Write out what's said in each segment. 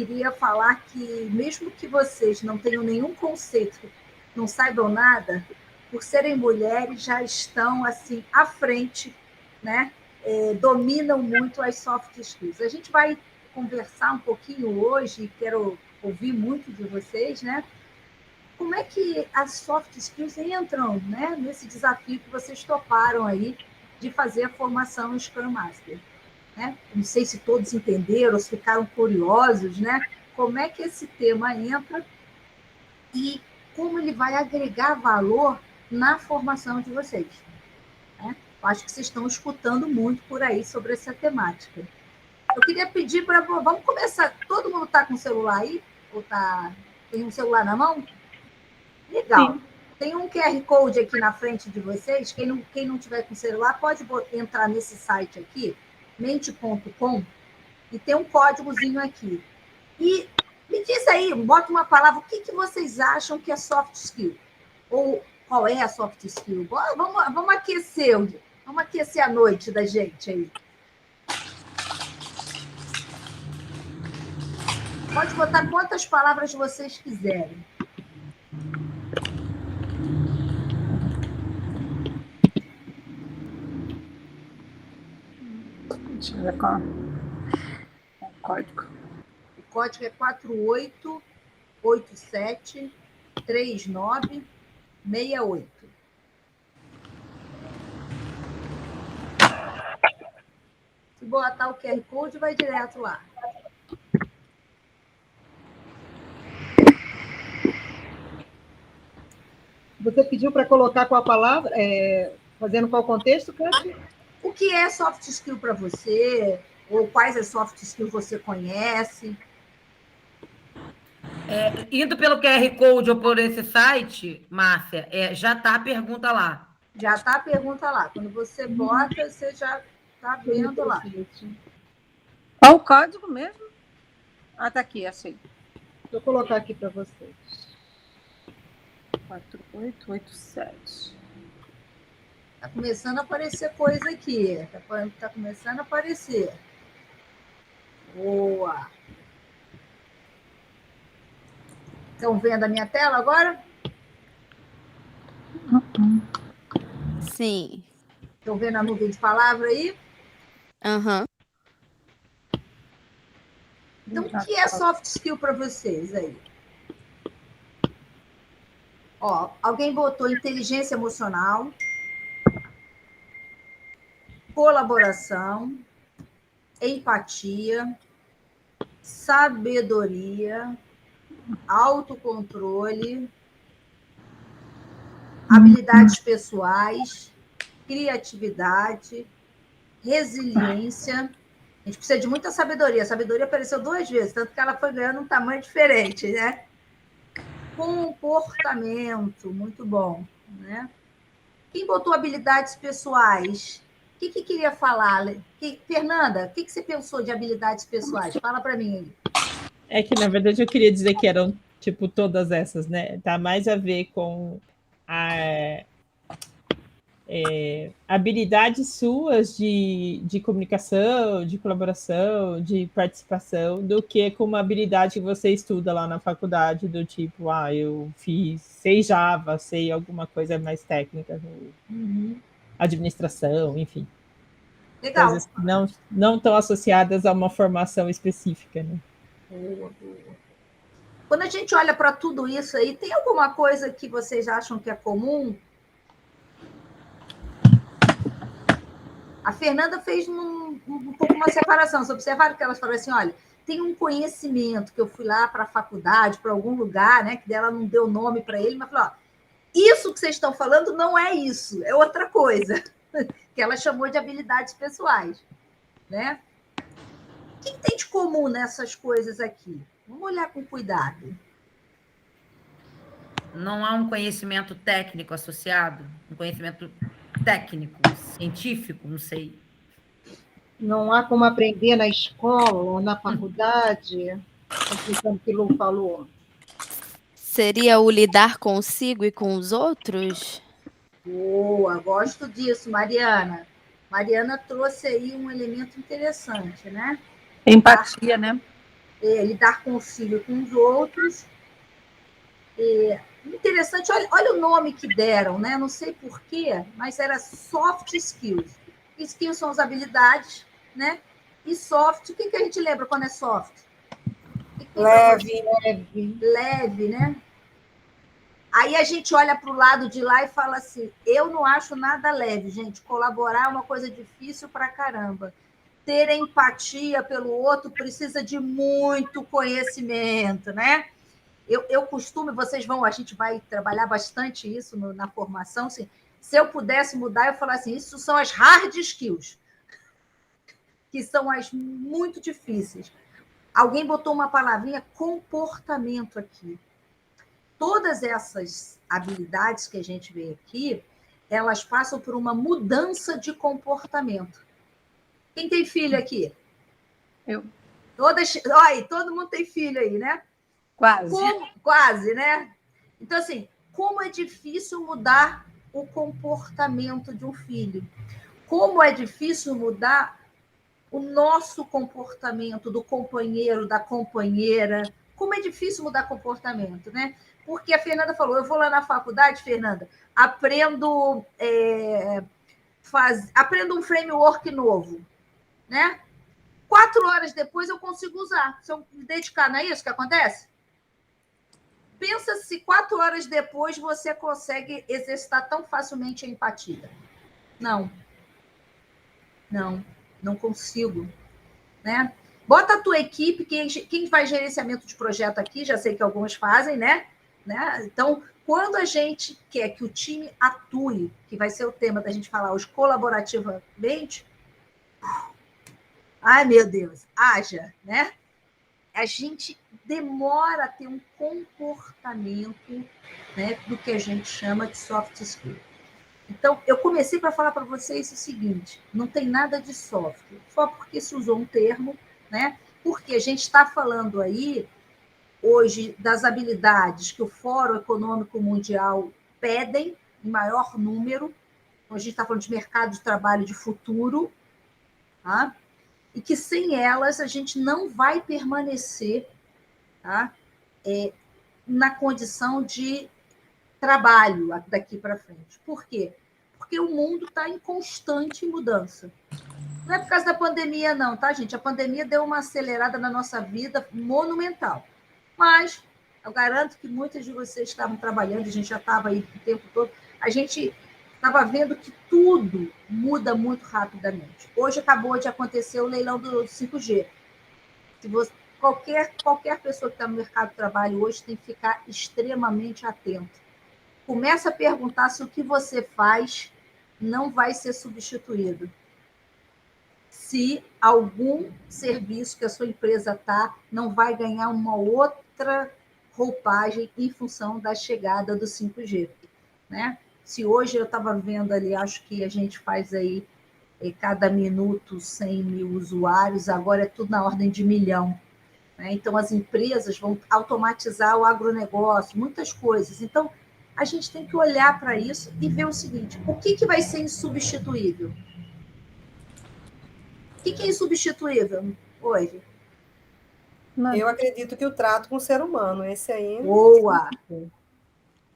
queria falar que, mesmo que vocês não tenham nenhum conceito, não saibam nada, por serem mulheres, já estão assim à frente, né? Dominam muito as soft skills. A gente vai conversar um pouquinho hoje, quero ouvir muito de vocês, né? Como é que as soft skills entram, né, nesse desafio que vocês toparam aí de fazer a formação Scrum Master? Né? Não sei se todos entenderam, se ficaram curiosos, né? Como é que esse tema entra e como ele vai agregar valor na formação de vocês. Né? Eu acho que vocês estão escutando muito por aí sobre essa temática. Eu queria pedir para... Vamos começar. Todo mundo está com o celular aí? Ou tem um celular na mão? Legal. Sim. Tem um QR Code aqui na frente de vocês. Quem não tiver com celular pode entrar nesse site aqui, mente.com, e tem um códigozinho aqui. E me diz aí, bota uma palavra, o que vocês acham que é soft skill? Ou qual é a soft skill? Vamos aquecer a noite da gente aí. Pode botar quantas palavras vocês quiserem. Deixa eu ver qual é o código. O código é 48873968. Se botar o QR Code, vai direto lá. Você pediu para colocar qual palavra, fazendo qual contexto, Cátia? O que é soft skill para você? Ou quais as soft skills você conhece? Indo pelo QR Code ou por esse site, Márcia, já está a pergunta lá. Já está a pergunta lá. Quando você bota, você já está vendo lá. Qual o código mesmo? Ah, está aqui, achei. Vou colocar aqui para vocês. 4887. Está começando a aparecer coisa aqui. Está começando a aparecer. Boa! Estão vendo a minha tela agora? Sim. Estão vendo a nuvem de palavra aí? Aham. Então, o que é soft skill para vocês aí? Ó, alguém botou inteligência emocional, colaboração, empatia, sabedoria, autocontrole, habilidades pessoais, criatividade, resiliência. A gente precisa de muita sabedoria. A sabedoria apareceu 2 vezes, tanto que ela foi ganhando um tamanho diferente, né? Comportamento, muito bom, né? Quem botou habilidades pessoais? O que queria falar? Fernanda, o que você pensou de habilidades pessoais? Fala para mim aí. É que, na verdade, eu queria dizer que eram, tipo, todas essas, né? Tá mais a ver com habilidades suas de comunicação, de colaboração, de participação, do que com uma habilidade que você estuda lá na faculdade, do tipo, eu sei Java, sei alguma coisa mais técnica, administração, enfim. Legal. Coisas que não estão associadas a uma formação específica, né? Boa. Quando a gente olha para tudo isso aí, tem alguma coisa que vocês acham que é comum? A Fernanda fez um pouco uma separação. Vocês observaram que elas falaram assim, olha, tem um conhecimento que eu fui lá para a faculdade, para algum lugar, né, que dela não deu nome para ele, mas falou, ó, isso que vocês estão falando não é isso, é outra coisa, que ela chamou de habilidades pessoais, né? O que tem de comum nessas coisas aqui? Vamos olhar com cuidado. Não há um conhecimento técnico associado? Um conhecimento técnico, científico, não sei. Não há como aprender na escola ou na faculdade, aplicando o que Lu falou. Seria o lidar consigo e com os outros? Boa, gosto disso, Mariana. Mariana trouxe aí um elemento interessante, né? Empatia, né? lidar com o filho e com os outros. Interessante, olha o nome que deram, né? Não sei porquê, mas era soft skills. Skills são as habilidades, né? E soft, o que a gente lembra quando é soft? Leve. Leve, né? Aí a gente olha para o lado de lá e fala assim, eu não acho nada leve, gente. Colaborar é uma coisa difícil pra caramba. Ter empatia pelo outro precisa de muito conhecimento, né? Eu costumo, a gente vai trabalhar bastante isso na formação, assim, se eu pudesse mudar, eu falar assim, isso são as hard skills, que são as muito difíceis. Alguém botou uma palavrinha comportamento aqui. Todas essas habilidades que a gente vê aqui, elas passam por uma mudança de comportamento. Quem tem filho aqui? Eu. Olha, todo mundo tem filho aí, né? Quase. Quase, né? Então, assim, como é difícil mudar o comportamento de um filho. Como é difícil mudar o nosso comportamento, do companheiro, da companheira. Como é difícil mudar comportamento, né? Porque a Fernanda falou, eu vou lá na faculdade, Fernanda, aprendo um framework novo, né? 4 horas depois eu consigo usar. Se eu me dedicar, não é isso que acontece? Pensa se 4 horas depois você consegue exercitar tão facilmente a empatia. Não consigo, né? Bota a tua equipe, quem faz gerenciamento de projeto aqui, já sei que alguns fazem, né? Então, quando a gente quer que o time atue, que vai ser o tema da gente falar hoje colaborativamente, ai meu Deus, haja, né? A gente demora a ter um comportamento, né, do que a gente chama de soft skill. Então, eu comecei para falar para vocês o seguinte, não tem nada de software, só porque se usou um termo, né? Porque a gente está falando aí, hoje, das habilidades que o Fórum Econômico Mundial pedem, em maior número, a gente está falando de mercado de trabalho de futuro, tá? E que sem elas a gente não vai permanecer, tá? Na condição de trabalho daqui para frente. Por quê? Porque o mundo está em constante mudança. Não é por causa da pandemia, não, tá, gente? A pandemia deu uma acelerada na nossa vida monumental. Mas eu garanto que muitas de vocês estavam trabalhando, a gente já estava aí o tempo todo, a gente estava vendo que tudo muda muito rapidamente. Hoje acabou de acontecer o leilão do 5G. Se você, qualquer pessoa que está no mercado de trabalho hoje tem que ficar extremamente atento. Começa a perguntar se o que você faz não vai ser substituído. Se algum serviço que a sua empresa está não vai ganhar uma outra roupagem em função da chegada do 5G. Né? Se hoje eu estava vendo ali, acho que a gente faz aí cada minuto 100 mil usuários, agora é tudo na ordem de 1 milhão. Né? Então, as empresas vão automatizar o agronegócio, muitas coisas. Então, a gente tem que olhar para isso e ver o seguinte, o que vai ser insubstituível? O que é insubstituível hoje? Eu acredito que o trato com o ser humano, esse aí... Boa!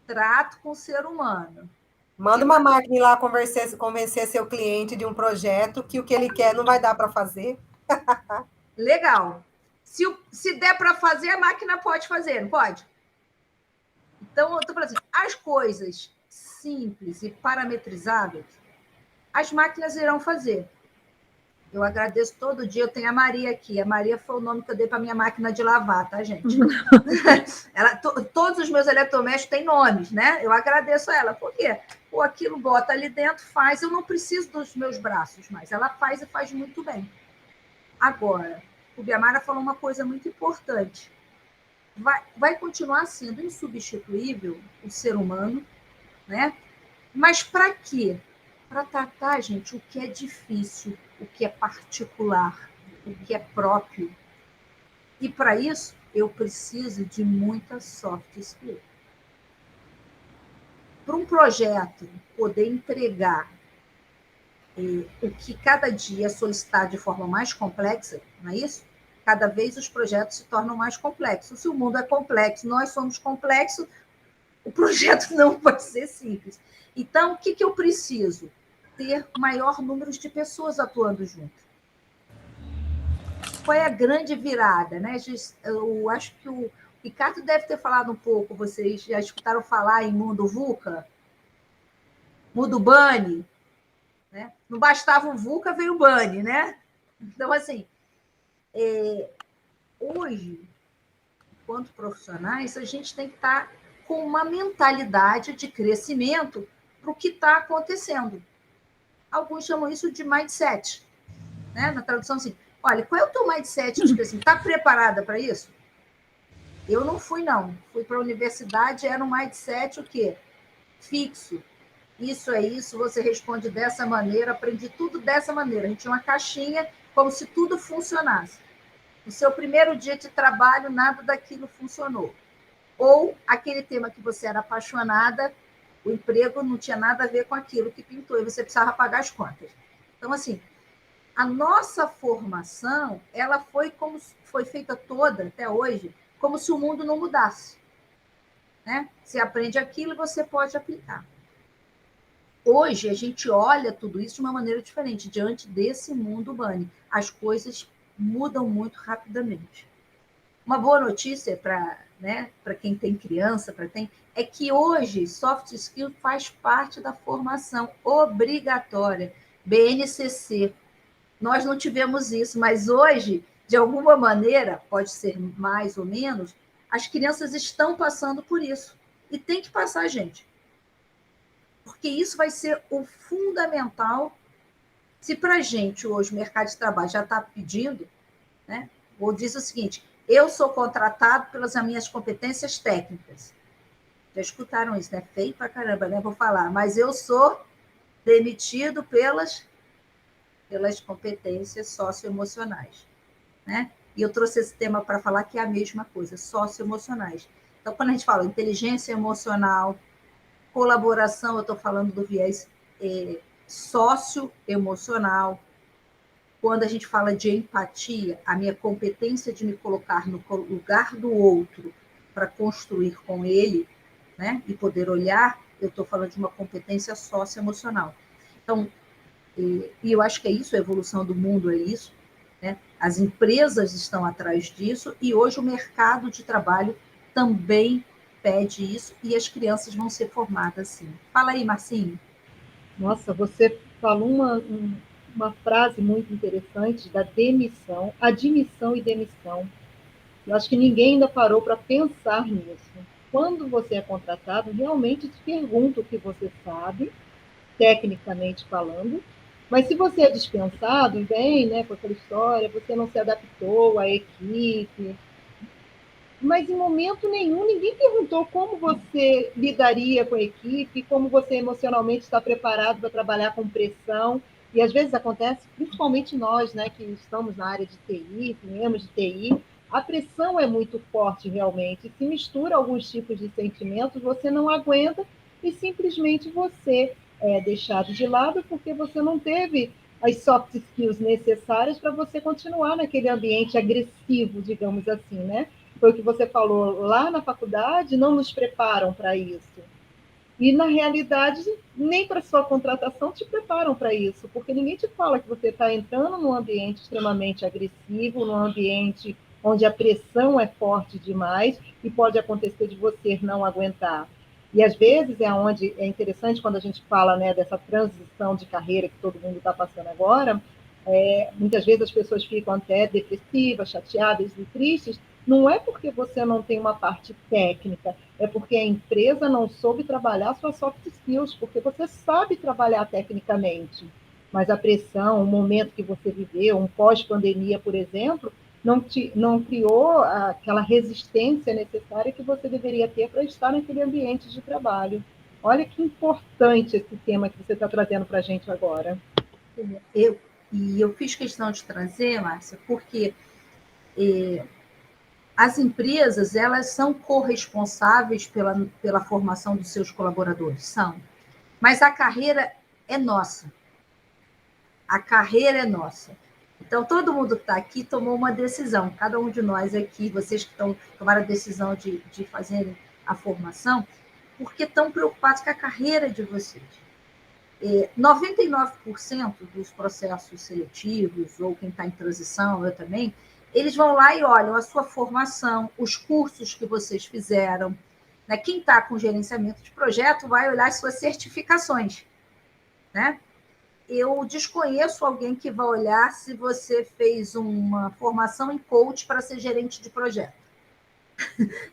Trato com o ser humano. Manda uma máquina ir lá convencer seu cliente de um projeto que o que ele quer não vai dar para fazer. Legal. Se der para fazer, a máquina pode fazer, não pode? Então, eu estou falando assim, as coisas simples e parametrizáveis, as máquinas irão fazer. Eu agradeço todo dia, eu tenho a Maria aqui. A Maria foi o nome que eu dei para minha máquina de lavar, tá, gente? Todos os meus eletrodomésticos têm nomes, né? Eu agradeço a ela. Por quê? Pô, aquilo bota ali dentro, faz. Eu não preciso dos meus braços mais. Ela faz e faz muito bem. Agora, o Biamara falou uma coisa muito importante. Vai continuar sendo insubstituível o ser humano, né? Mas para quê? Para tratar, gente, o que é difícil, o que é particular, o que é próprio. E para isso, eu preciso de muita soft skill. Para um projeto poder entregar o que cada dia é solicitado de forma mais complexa, não é isso? Cada vez os projetos se tornam mais complexos. Se o mundo é complexo, nós somos complexos, o projeto não vai ser simples. Então, o que eu preciso? Ter maior número de pessoas atuando junto. Qual é a grande virada, né? Eu acho que o Ricardo deve ter falado um pouco, vocês já escutaram falar em mundo VUCA? Mundo BANI? Né? Não bastava o VUCA, veio o BANI, né? Então, assim, hoje, enquanto profissionais, a gente tem que estar com uma mentalidade de crescimento para o que está acontecendo. Alguns chamam isso de mindset, né? Na tradução, assim, olha, qual é o teu mindset de crescimento? Está preparada para isso? Eu não fui, não. Fui para a universidade, era um mindset o quê? Fixo. Isso é isso, você responde dessa maneira, aprendi tudo dessa maneira. A gente tinha uma caixinha como se tudo funcionasse. No seu primeiro dia de trabalho, nada daquilo funcionou. Ou aquele tema que você era apaixonada, o emprego não tinha nada a ver com aquilo que pintou, e você precisava pagar as contas. Então, assim, a nossa formação, ela foi feita toda, até hoje, como se o mundo não mudasse. Né? Você aprende aquilo e você pode aplicar. Hoje, a gente olha tudo isso de uma maneira diferente, diante desse mundo BANI. As coisas mudam muito rapidamente. Uma boa notícia para quem tem criança, é que hoje soft skill faz parte da formação obrigatória, BNCC. Nós não tivemos isso, mas hoje, de alguma maneira, pode ser mais ou menos, as crianças estão passando por isso. E tem que passar, gente. Porque isso vai ser o fundamental. Se para a gente hoje o mercado de trabalho já está pedindo, né? Ou diz o seguinte, eu sou contratado pelas minhas competências técnicas. Já escutaram isso, né? Feio pra caramba, né? Vou falar, mas eu sou demitido pelas competências socioemocionais, né? E eu trouxe esse tema para falar que é a mesma coisa, socioemocionais. Então, quando a gente fala inteligência emocional, colaboração, eu estou falando do viés socioemocional. Quando a gente fala de empatia, a minha competência de me colocar no lugar do outro para construir com ele, né, e poder olhar, eu estou falando de uma competência socioemocional. Então, e eu acho que é isso, a evolução do mundo é isso, né? As empresas estão atrás disso e hoje o mercado de trabalho também pede isso e as crianças vão ser formadas assim. Fala aí, Marcinho. Nossa, você falou uma frase muito interessante da demissão, admissão e demissão. Eu acho que ninguém ainda parou para pensar nisso. Quando você é contratado, realmente te pergunta o que você sabe, tecnicamente falando, mas se você é dispensado, vem, né, com aquela história, você não se adaptou à equipe, mas em momento nenhum ninguém perguntou como você lidaria com a equipe, como você emocionalmente está preparado para trabalhar com pressão. E às vezes acontece, principalmente nós, né, que estamos na área de TI, viemos de TI, a pressão é muito forte realmente. Se mistura alguns tipos de sentimentos, você não aguenta e simplesmente você é deixado de lado porque você não teve as soft skills necessárias para você continuar naquele ambiente agressivo, digamos assim, né? Foi o que você falou, lá na faculdade não nos preparam para isso. E, na realidade, nem para sua contratação te preparam para isso, porque ninguém te fala que você está entrando num ambiente extremamente agressivo, num ambiente onde a pressão é forte demais e pode acontecer de você não aguentar. E, às vezes, é onde é interessante quando a gente fala, né, dessa transição de carreira que todo mundo está passando agora, muitas vezes as pessoas ficam até depressivas, chateadas e tristes, não é porque você não tem uma parte técnica, é porque a empresa não soube trabalhar suas soft skills, porque você sabe trabalhar tecnicamente, mas a pressão, o momento que você viveu, um pós-pandemia, por exemplo, não criou aquela resistência necessária que você deveria ter para estar naquele ambiente de trabalho. Olha que importante esse tema que você está trazendo para a gente agora. Eu fiz questão de trazer, Márcia, porque as empresas, elas são corresponsáveis pela formação dos seus colaboradores, são. Mas a carreira é nossa. A carreira é nossa. Então, todo mundo que está aqui tomou uma decisão. Cada um de nós aqui, vocês que tomaram a decisão de fazerem a formação, porque estão preocupados com a carreira de vocês. 99% dos processos seletivos, ou quem está em transição, eu também, eles vão lá e olham a sua formação, os cursos que vocês fizeram. Né? Quem está com gerenciamento de projeto vai olhar as suas certificações. Né? Eu desconheço alguém que vai olhar se você fez uma formação em coach para ser gerente de projeto.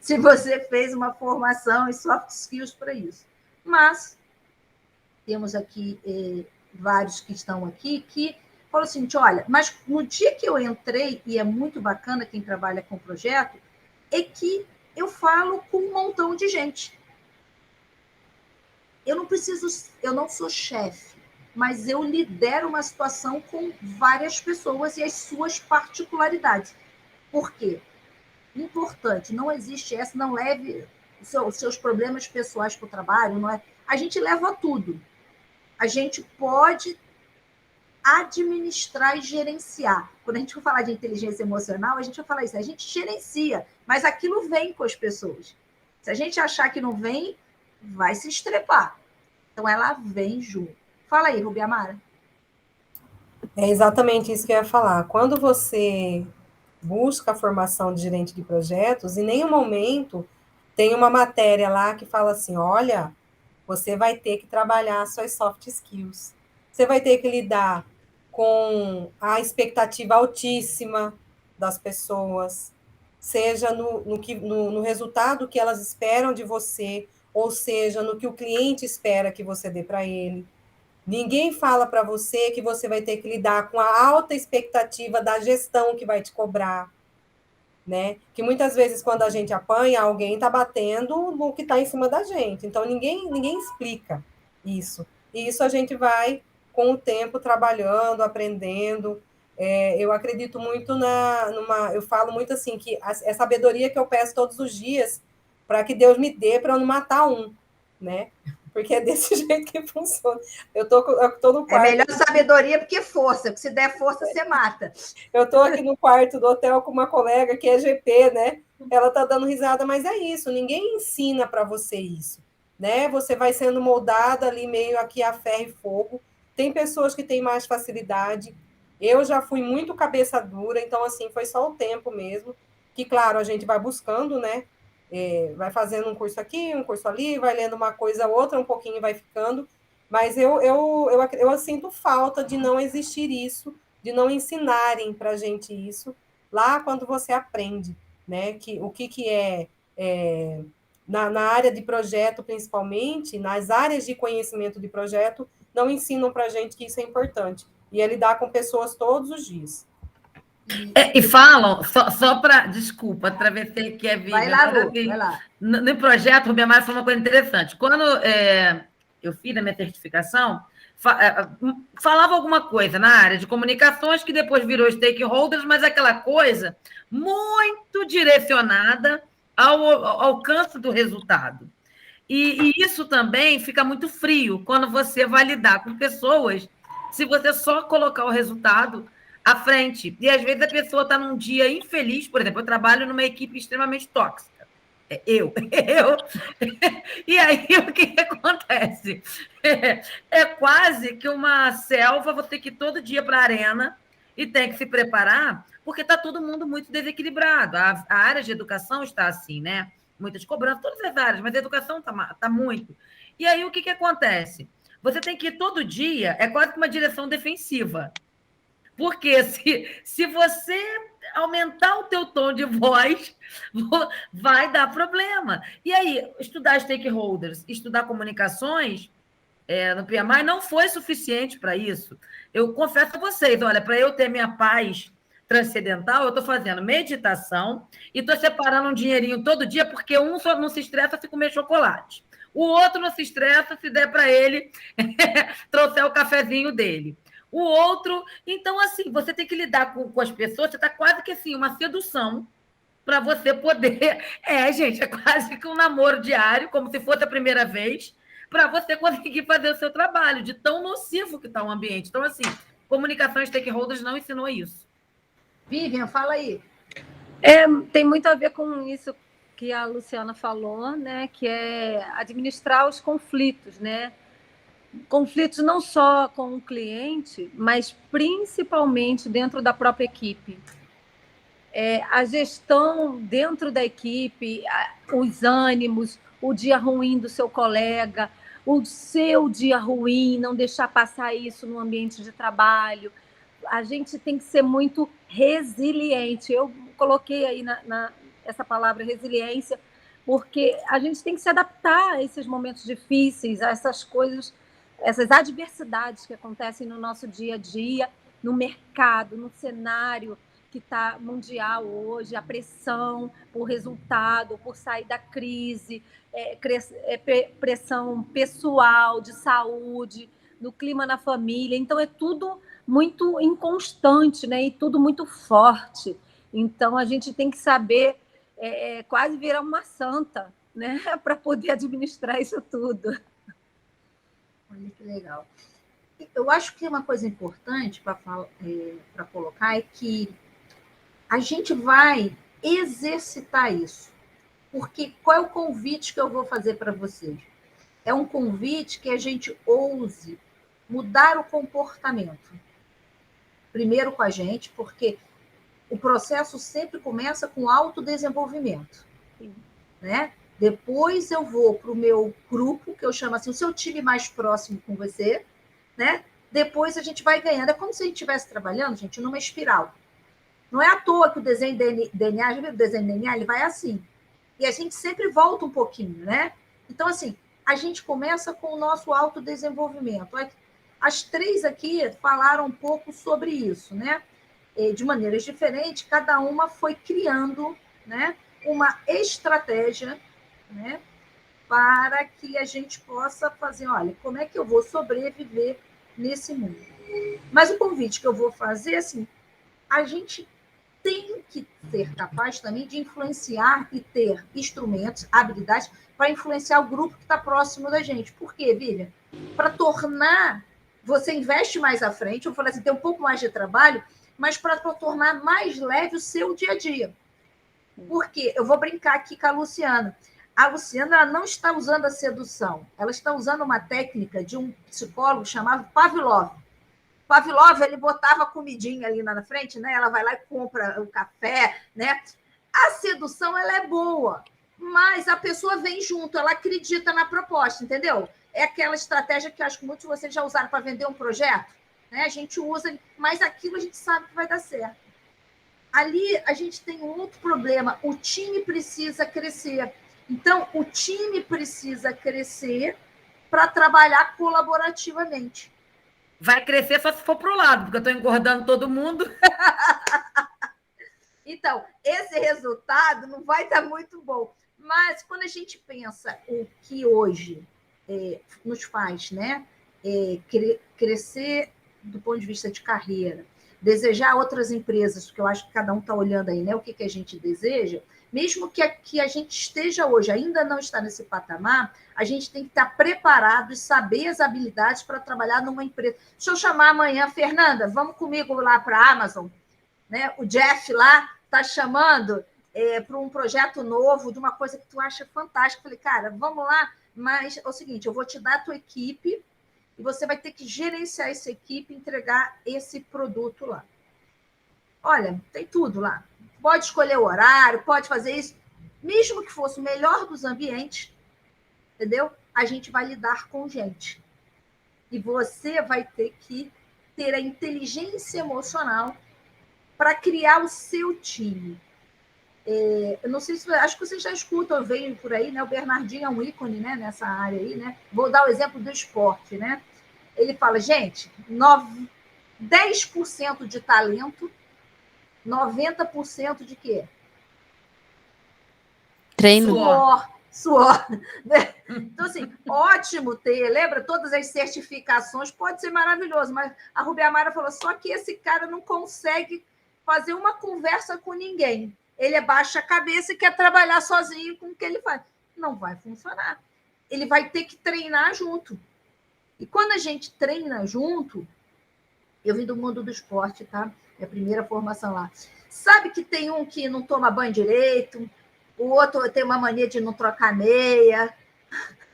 Se você fez uma formação em soft skills para isso. Mas temos aqui vários que estão aqui que falam assim, olha, mas no dia que eu entrei, e é muito bacana quem trabalha com projeto, é que eu falo com um montão de gente. Eu não sou chefe, mas eu lidero uma situação com várias pessoas e as suas particularidades. Por quê? Importante, não existe essa, não leve os seus problemas pessoais para o trabalho, não é? A gente leva tudo. A gente pode administrar e gerenciar. Quando a gente for falar de inteligência emocional, a gente vai falar isso, a gente gerencia, mas aquilo vem com as pessoas. Se a gente achar que não vem, vai se estrepar. Então, ela vem junto. Fala aí, Rubi Amara. É exatamente isso que eu ia falar. Quando você busca a formação de gerente de projetos, em nenhum momento tem uma matéria lá que fala assim, olha, você vai ter que trabalhar suas soft skills. Você vai ter que lidar com a expectativa altíssima das pessoas, seja no resultado que elas esperam de você, ou seja, no que o cliente espera que você dê para ele. Ninguém fala para você que você vai ter que lidar com a alta expectativa da gestão que vai te cobrar, né? Que muitas vezes, quando a gente apanha, alguém está batendo no que está em cima da gente. Então, ninguém explica isso. E isso a gente vai, com o tempo, trabalhando, aprendendo. Eu acredito muito eu falo muito assim, que é sabedoria que eu peço todos os dias para que Deus me dê para eu não matar um, né? Porque é desse jeito que funciona. Eu tô no quarto. É melhor sabedoria do que força, porque se der força, você mata. Eu estou aqui no quarto do hotel com uma colega que é GP, né? Ela está dando risada, mas é isso, ninguém ensina para você isso, né? Você vai sendo moldada ali meio aqui a ferro e fogo. Tem pessoas que têm mais facilidade. Eu já fui muito cabeça dura, então, assim, foi só o tempo mesmo. Que, claro, a gente vai buscando, né? Vai fazendo um curso aqui, um curso ali, vai lendo uma coisa ou outra, um pouquinho vai ficando. Mas eu sinto falta de não existir isso, de não ensinarem para a gente isso lá quando você aprende, né? O que é na área de projeto, principalmente, nas áreas de conhecimento de projeto, não ensinam para a gente que isso é importante. E é lidar com pessoas todos os dias. E falam, só para... Desculpa, atravessei aqui a vida. Vai lá, Lu, vai lá. No projeto, o Rubi Amara falou uma coisa interessante. Quando eu fiz a minha certificação, falava alguma coisa na área de comunicações que depois virou stakeholders, mas aquela coisa muito direcionada ao alcance do resultado. E isso também fica muito frio quando você vai lidar com pessoas, se você só colocar o resultado à frente. E, às vezes, a pessoa está num dia infeliz. Por exemplo, eu trabalho numa equipe extremamente tóxica. Eu. E aí, o que acontece? É quase que uma selva, vou ter que ir todo dia para a arena e tem que se preparar, porque está todo mundo muito desequilibrado. A área de educação está assim, né? Muitas cobranças, todas as áreas, mas a educação está muito. E aí, o que acontece? Você tem que ir todo dia, é quase que uma direção defensiva. Porque se você aumentar o teu tom de voz, vai dar problema. E aí, estudar stakeholders, estudar comunicações no PMI não foi suficiente para isso. Eu confesso a vocês, olha, para eu ter minha paz transcendental, eu estou fazendo meditação e estou separando um dinheirinho todo dia, porque um só não se estressa se comer chocolate. O outro não se estressa se der para ele trouxer o cafezinho dele. O outro... Então, assim, você tem que lidar com as pessoas, você está quase que assim, uma sedução para você poder... gente, é quase que um namoro diário, como se fosse a primeira vez, para você conseguir fazer o seu trabalho, de tão nocivo que está o ambiente. Então, assim, comunicação stakeholders não ensinou isso. Vivian, fala aí. Tem muito a ver com isso que a Luciana falou, né? Que é administrar os conflitos, né? Conflitos não só com o cliente, mas principalmente dentro da própria equipe. A gestão dentro da equipe, os ânimos, o dia ruim do seu colega, o seu dia ruim, não deixar passar isso no ambiente de trabalho. A gente tem que ser muito resiliente. Eu coloquei aí essa palavra resiliência, porque a gente tem que se adaptar a esses momentos difíceis, a essas coisas, essas adversidades que acontecem no nosso dia a dia, no mercado, no cenário que está mundial hoje, a pressão por resultado, por sair da crise, pressão pessoal, de saúde, no clima na família. Então, é tudo muito inconstante, né? E tudo muito forte. Então, a gente tem que saber quase virar uma santa, né? Para poder administrar isso tudo. Olha que legal. Eu acho que uma coisa importante para colocar é que a gente vai exercitar isso. Porque qual é o convite que eu vou fazer para vocês? É um convite que a gente ouse mudar o comportamento. Primeiro com a gente, porque o processo sempre começa com autodesenvolvimento, né? Depois eu vou para o meu grupo, que eu chamo assim, o seu time mais próximo com você, né? Depois a gente vai ganhando. É como se a gente estivesse trabalhando, gente, numa espiral. Não é à toa que o desenho DNA, já viu o desenho DNA? Ele vai assim. E a gente sempre volta um pouquinho, né? Então, assim, a gente começa com o nosso autodesenvolvimento. As três aqui falaram um pouco sobre isso, né? De maneiras diferentes, cada uma foi criando, né, uma estratégia, né, para que a gente possa fazer, olha, como é que eu vou sobreviver nesse mundo? Mas o convite que eu vou fazer, assim, a gente tem que ser capaz também de influenciar e ter instrumentos, habilidades para influenciar o grupo que está próximo da gente. Por quê, Vivian? Para tornar... Você investe mais à frente, eu falei assim, tem um pouco mais de trabalho, mas para tornar mais leve o seu dia a dia. Por quê? Eu vou brincar aqui com a Luciana. A Luciana ela não está usando a sedução, ela está usando uma técnica de um psicólogo chamado Pavlov. Pavlov, ele botava a comidinha ali na frente, né? Ela vai lá e compra o café, né? A sedução, ela é boa, mas a pessoa vem junto, ela acredita na proposta, entendeu? É aquela estratégia que eu acho que muitos de vocês já usaram para vender um projeto, né? A gente usa, mas aquilo a gente sabe que vai dar certo. Ali a gente tem um outro problema, o time precisa crescer. Então, o time precisa crescer para trabalhar colaborativamente. Vai crescer só se for para o lado, porque eu estou engordando todo mundo. Então, esse resultado não vai dar muito bom. Mas quando a gente pensa o que hoje nos faz, né, crescer do ponto de vista de carreira, desejar outras empresas, porque eu acho que cada um está olhando aí, né, o que a gente deseja, mesmo que a gente esteja hoje, ainda não está nesse patamar, a gente tem que estar preparado e saber as habilidades para trabalhar numa empresa. Deixa eu chamar amanhã, Fernanda, vamos comigo lá para a Amazon, né? O Jeff lá está chamando para um projeto novo, de uma coisa que tu acha fantástica. Falei, cara, vamos lá, mas é o seguinte, eu vou te dar a tua equipe e você vai ter que gerenciar essa equipe e entregar esse produto lá. Olha, tem tudo lá. Pode escolher o horário, pode fazer isso. Mesmo que fosse o melhor dos ambientes, entendeu? A gente vai lidar com gente. E você vai ter que ter a inteligência emocional para criar o seu time. Eu não sei se... Acho que vocês já escutam, eu venho por aí, né? O Bernardinho é um ícone, né, nessa área aí, né? Vou dar o exemplo do esporte, né? Ele fala, gente, 10% de talento, 90% de quê? Treino. Suor. Né? Então, assim, ótimo ter, lembra? Todas as certificações, pode ser maravilhoso, mas a Rubi Amara falou, só que esse cara não consegue fazer uma conversa com ninguém. Ele abaixa a cabeça e quer trabalhar sozinho com o que ele faz. Não vai funcionar. Ele vai ter que treinar junto. E quando a gente treina junto, Eu vim do mundo do esporte, tá? Minha primeira formação lá. Sabe que tem um que não toma banho direito, o outro tem uma mania de não trocar meia,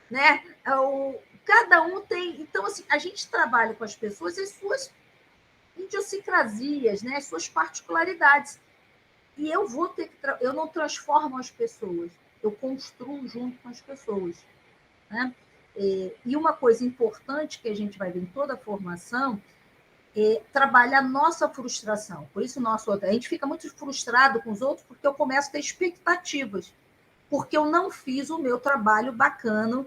né? Cada um tem... Então, assim, a gente trabalha com as pessoas e as suas idiosincrasias, né? As suas particularidades. E eu vou ter que... Eu não transformo as pessoas, eu construo junto com as pessoas, né? E uma coisa importante que a gente vai ver em toda a formação é trabalhar a nossa frustração. Por isso, a gente fica muito frustrado com os outros porque eu começo a ter expectativas, porque eu não fiz o meu trabalho bacana,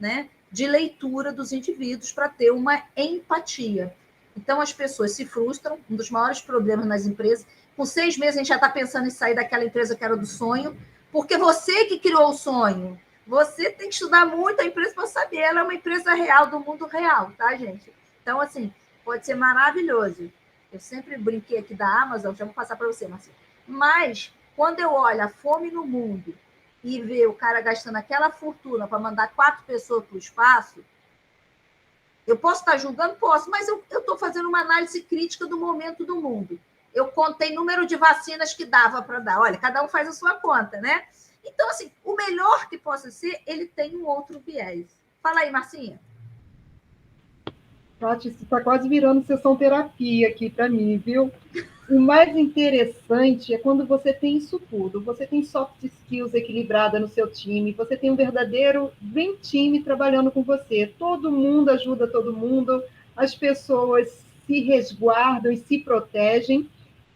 né, de leitura dos indivíduos para ter uma empatia. Então, as pessoas se frustram. Um dos maiores problemas nas empresas, com 6 meses a gente já está pensando em sair daquela empresa que era do sonho, porque você que criou o sonho. Você tem que estudar muito a empresa para saber. Ela é uma empresa real, do mundo real, tá, gente? Então, assim, pode ser maravilhoso. Eu sempre brinquei aqui da Amazon, já vou passar para você, Marcelo. Mas, quando eu olho a fome no mundo e ver o cara gastando aquela fortuna para mandar 4 pessoas para o espaço, eu posso estar julgando? Posso, mas eu estou fazendo uma análise crítica do momento do mundo. Eu contei número de vacinas que dava para dar. Olha, cada um faz a sua conta, né? Então, assim, o melhor que possa ser, ele tem um outro viés. Fala aí, Marcinha. Tati, isso está quase virando sessão terapia aqui para mim, viu? O mais interessante é quando você tem isso tudo. Você tem soft skills equilibrada no seu time, você tem um verdadeiro dream team trabalhando com você. Todo mundo ajuda todo mundo, as pessoas se resguardam e se protegem.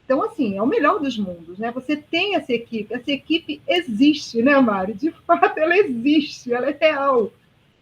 Então, assim, é o melhor dos mundos, né? Você tem essa equipe existe, né, Mari? De fato, ela existe, ela é real.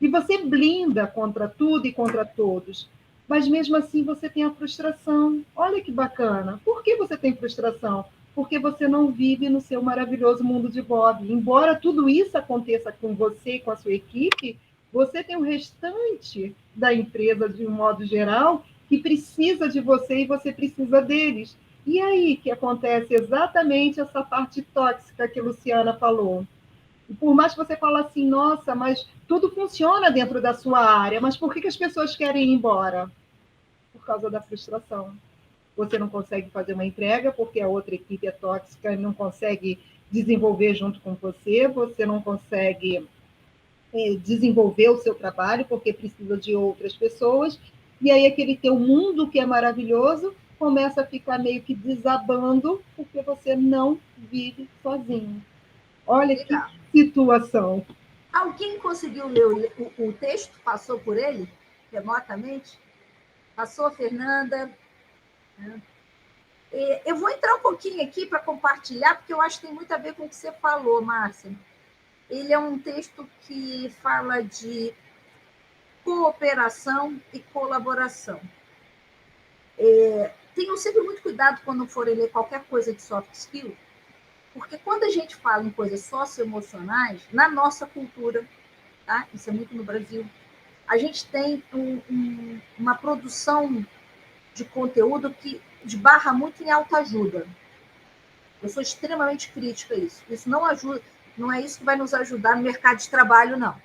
E você blinda contra tudo e contra todos. Mas mesmo assim você tem a frustração. Olha que bacana. Por que você tem frustração? Porque você não vive no seu maravilhoso mundo de Bob. Embora tudo isso aconteça com você e com a sua equipe, você tem o restante da empresa, de um modo geral, que precisa de você e você precisa deles. E aí que acontece exatamente essa parte tóxica que a Luciana falou. E por mais que você fale assim, nossa, mas tudo funciona dentro da sua área, mas por que as pessoas querem ir embora? Por causa da frustração. Você não consegue fazer uma entrega porque a outra equipe é tóxica e não consegue desenvolver junto com você, você não consegue desenvolver o seu trabalho porque precisa de outras pessoas, e aí aquele teu mundo que é maravilhoso começa a ficar meio que desabando porque você não vive sozinho. Olha Legal. Que situação. Alguém conseguiu ler o texto? Passou por ele remotamente? Passou, Fernanda? Eu vou entrar um pouquinho aqui para compartilhar, porque eu acho que tem muito a ver com o que você falou, Márcia. Ele é um texto que fala de cooperação e colaboração. Tenham sempre muito cuidado quando forem ler qualquer coisa de soft skill, porque quando a gente fala em coisas socioemocionais, na nossa cultura, tá? Isso é muito no Brasil, a gente tem uma produção de conteúdo que esbarra muito em autoajuda. Eu sou extremamente crítica a isso. Isso não ajuda, não é isso que vai nos ajudar no mercado de trabalho, não.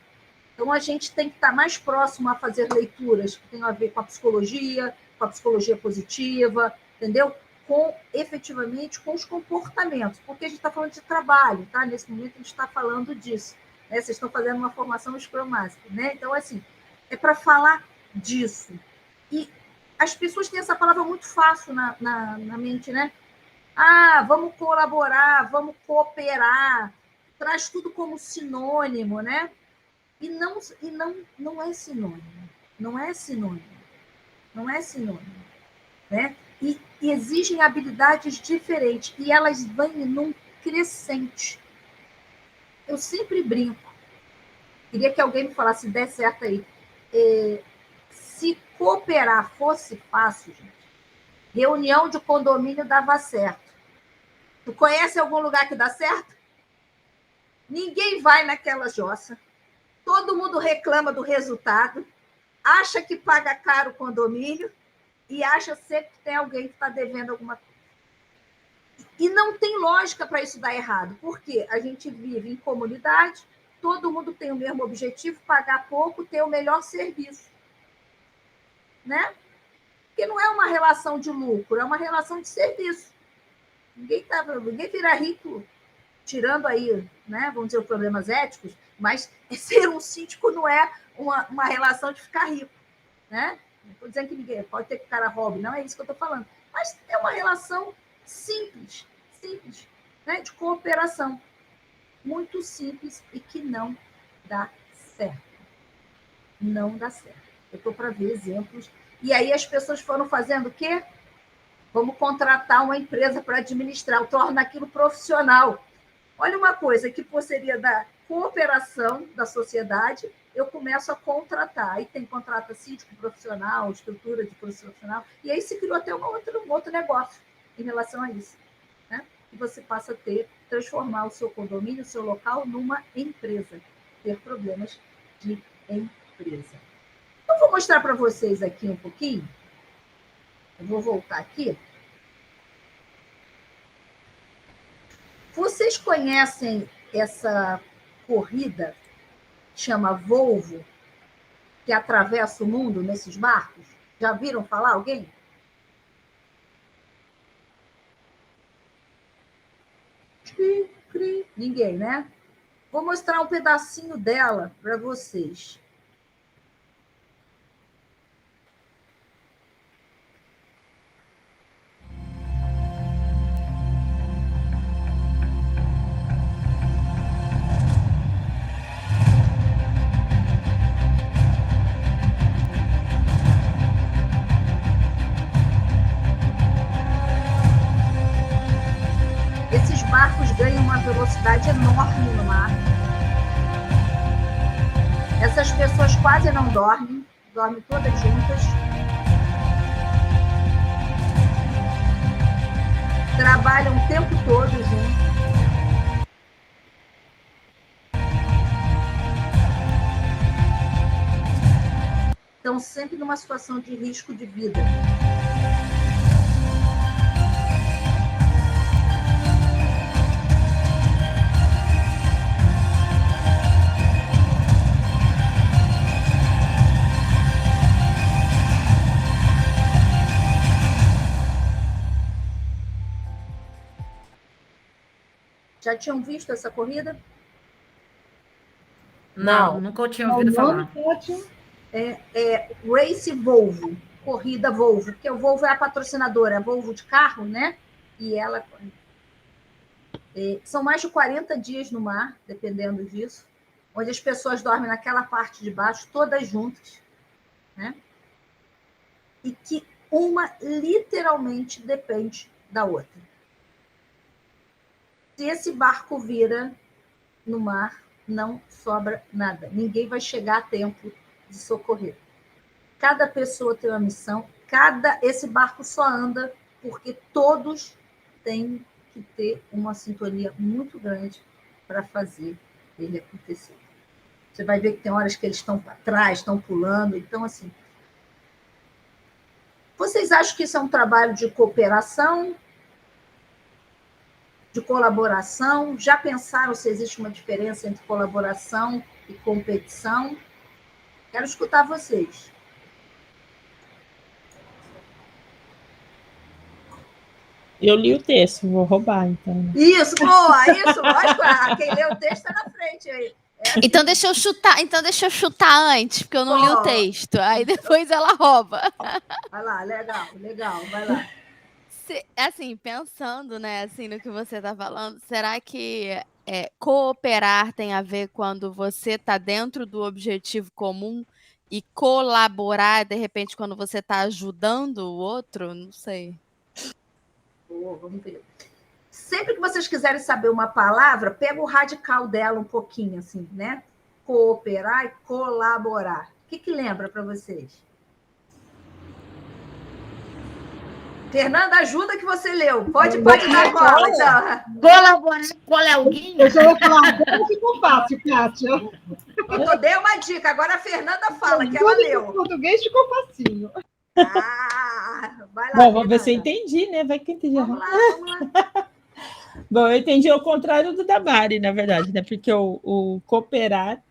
Então, a gente tem que estar mais próximo a fazer leituras que tenham a ver com a psicologia positiva, entendeu? Efetivamente, com os comportamentos, porque a gente está falando de trabalho, tá? Nesse momento, a gente está falando disso. Né? Vocês estão fazendo uma formação Scrum Master, né? Então, assim, é para falar disso. E as pessoas têm essa palavra muito fácil na mente, né? Ah, vamos colaborar, vamos cooperar, traz tudo como sinônimo, né? E não é sinônimo, não é sinônimo, não é sinônimo, né? E exigem habilidades diferentes, e elas vêm num crescente. Eu sempre brinco, queria que alguém me falasse, se der certo aí, se cooperar fosse fácil, gente, reunião de condomínio dava certo. Tu conhece algum lugar que dá certo? Ninguém vai naquela jossa. Todo mundo reclama do resultado, acha que paga caro o condomínio e acha sempre que tem alguém que está devendo alguma coisa. E não tem lógica para isso dar errado, porque a gente vive em comunidade, todo mundo tem o mesmo objetivo, pagar pouco, ter o melhor serviço. Né? Porque não é uma relação de lucro, é uma relação de serviço. Ninguém vira rico tirando aí, né, vamos dizer, os problemas éticos, mas ser um síndico não é uma relação de ficar rico, né? Não estou dizendo que ninguém pode ter que o cara roube, não é isso que eu estou falando. Mas é uma relação simples, né, de cooperação. Muito simples e que não dá certo. Não dá certo. Eu estou para ver exemplos. E aí as pessoas foram fazendo o quê? Vamos contratar uma empresa para administrar, torna aquilo profissional. Olha uma coisa que seria da cooperação da sociedade, eu começo a contratar. Aí tem contrata síndico profissional, estrutura de profissional, e aí se criou até um outro negócio em relação a isso. Né? E você passa a transformar o seu condomínio, o seu local, numa empresa. Ter problemas de empresa. Eu vou mostrar para vocês aqui um pouquinho. Eu vou voltar aqui. Vocês conhecem essa corrida que chama Volvo, que atravessa o mundo nesses barcos? Já viram falar alguém? Ninguém, né? Vou mostrar um pedacinho dela para vocês. Esses barcos ganham uma velocidade enorme no mar. Essas pessoas quase não dormem todas juntas. Trabalham o tempo todo juntos. Estão sempre numa situação de risco de vida. Já tinham visto essa corrida? Não, nunca tinha ouvido falar. Race Volvo, corrida Volvo, porque o Volvo é a patrocinadora, a Volvo de carro, né? E ela... são mais de 40 dias no mar, dependendo disso, onde as pessoas dormem naquela parte de baixo, todas juntas, né? E que uma literalmente depende da outra. Se esse barco vira no mar, não sobra nada. Ninguém vai chegar a tempo de socorrer. Cada pessoa tem uma missão, esse barco só anda porque todos têm que ter uma sintonia muito grande para fazer ele acontecer. Você vai ver que tem horas que eles estão para trás, estão pulando. Então, assim, vocês acham que isso é um trabalho de cooperação, de colaboração? Já pensaram se existe uma diferença entre colaboração e competição? Quero escutar vocês. Eu li o texto, vou roubar, então. Isso, boa, isso, lógico. Quem lê o texto está na frente aí. Então deixa eu chutar antes, porque eu não li o texto. Aí depois ela rouba. Vai lá, legal, vai lá. Assim, pensando, né, assim, no que você está falando, será que cooperar tem a ver quando você está dentro do objetivo comum e colaborar, de repente, quando você está ajudando o outro? Não sei. Vamos ver. Sempre que vocês quiserem saber uma palavra, pega o radical dela um pouquinho, assim, né? Cooperar e colaborar. O que lembra para vocês? Fernanda, ajuda que você leu. Pode dar cola, então. Colaborar com alguém? Eu já vou falar, agora ficou fácil, Kátia. Eu dei uma dica, agora a Fernanda fala que ela leu. O português ficou facinho. Vai lá. Bom, vamos ver se eu entendi, né? Vai que eu entendi. Vamos lá. Bom, eu entendi ao contrário do da Mari, na verdade, né? Porque o cooperar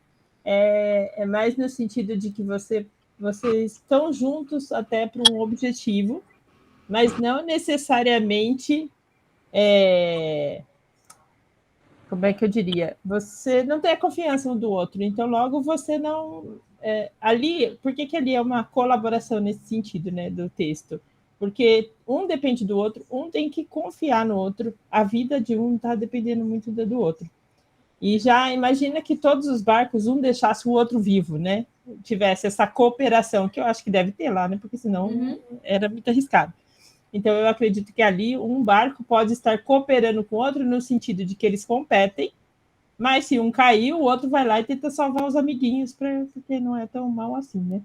é mais no sentido de que você vocês estão juntos até para um objetivo, mas não necessariamente, como é que eu diria? Você não tem a confiança um do outro, então logo você não... ali, por que ali é uma colaboração nesse sentido, né, do texto? Porque um depende do outro, um tem que confiar no outro, a vida de um está dependendo muito do outro. E já imagina que todos os barcos, um deixasse o outro vivo, né? Tivesse essa cooperação, que eu acho que deve ter lá, né? Porque senão era muito arriscado. Então, eu acredito que ali um barco pode estar cooperando com o outro no sentido de que eles competem, mas se um cair, o outro vai lá e tenta salvar os amiguinhos, porque não é tão mal assim, né?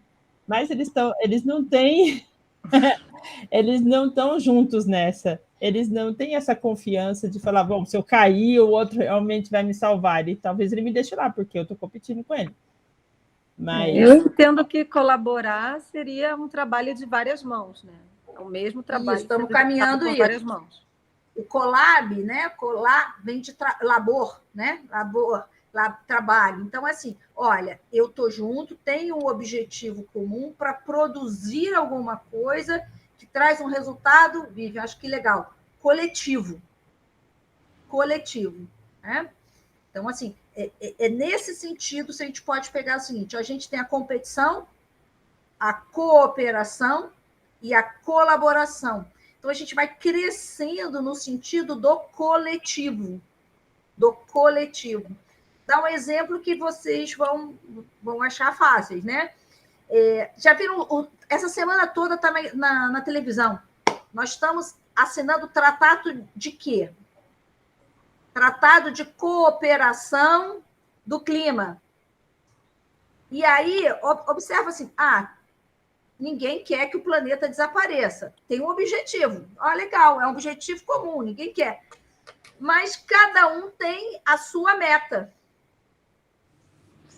Mas eles não têm... eles não estão juntos nessa. Eles não têm essa confiança de falar, bom, se eu cair, o outro realmente vai me salvar. E talvez ele me deixe lá, porque eu estou competindo com ele. Mas... Eu entendo que colaborar seria um trabalho de várias mãos, né? O mesmo trabalho. Isso, estamos caminhando com isso. Várias mãos. O collab, né? Collab vem de labor, né? Labor, trabalho. Então, assim, olha, eu estou junto, tenho um objetivo comum para produzir alguma coisa que traz um resultado, Vivian, acho que legal, coletivo. Coletivo, né? Então, assim, nesse sentido, se a gente pode pegar o seguinte, a gente tem a competição, a cooperação e a colaboração. Então, a gente vai crescendo no sentido do coletivo. Do coletivo. Dá um exemplo que vocês vão achar fáceis, né? Já viram, essa semana toda está na televisão. Nós estamos assinando tratado de quê? Tratado de cooperação do clima. E aí, observa assim, ninguém quer que o planeta desapareça. Tem um objetivo. Legal, é um objetivo comum, ninguém quer. Mas cada um tem a sua meta.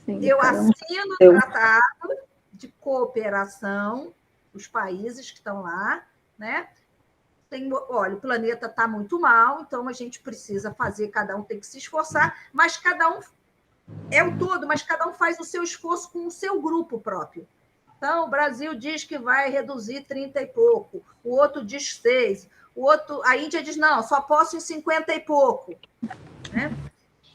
Sim, eu assino o tratado de cooperação, os países que estão lá, né? Olha, o planeta está muito mal, então a gente precisa fazer, cada um tem que se esforçar, mas cada um é o todo, mas cada um faz o seu esforço com o seu grupo próprio. Então, o Brasil diz que vai reduzir 30 e pouco, o outro diz 6, a Índia diz, não, só posso em 50 e pouco. Né?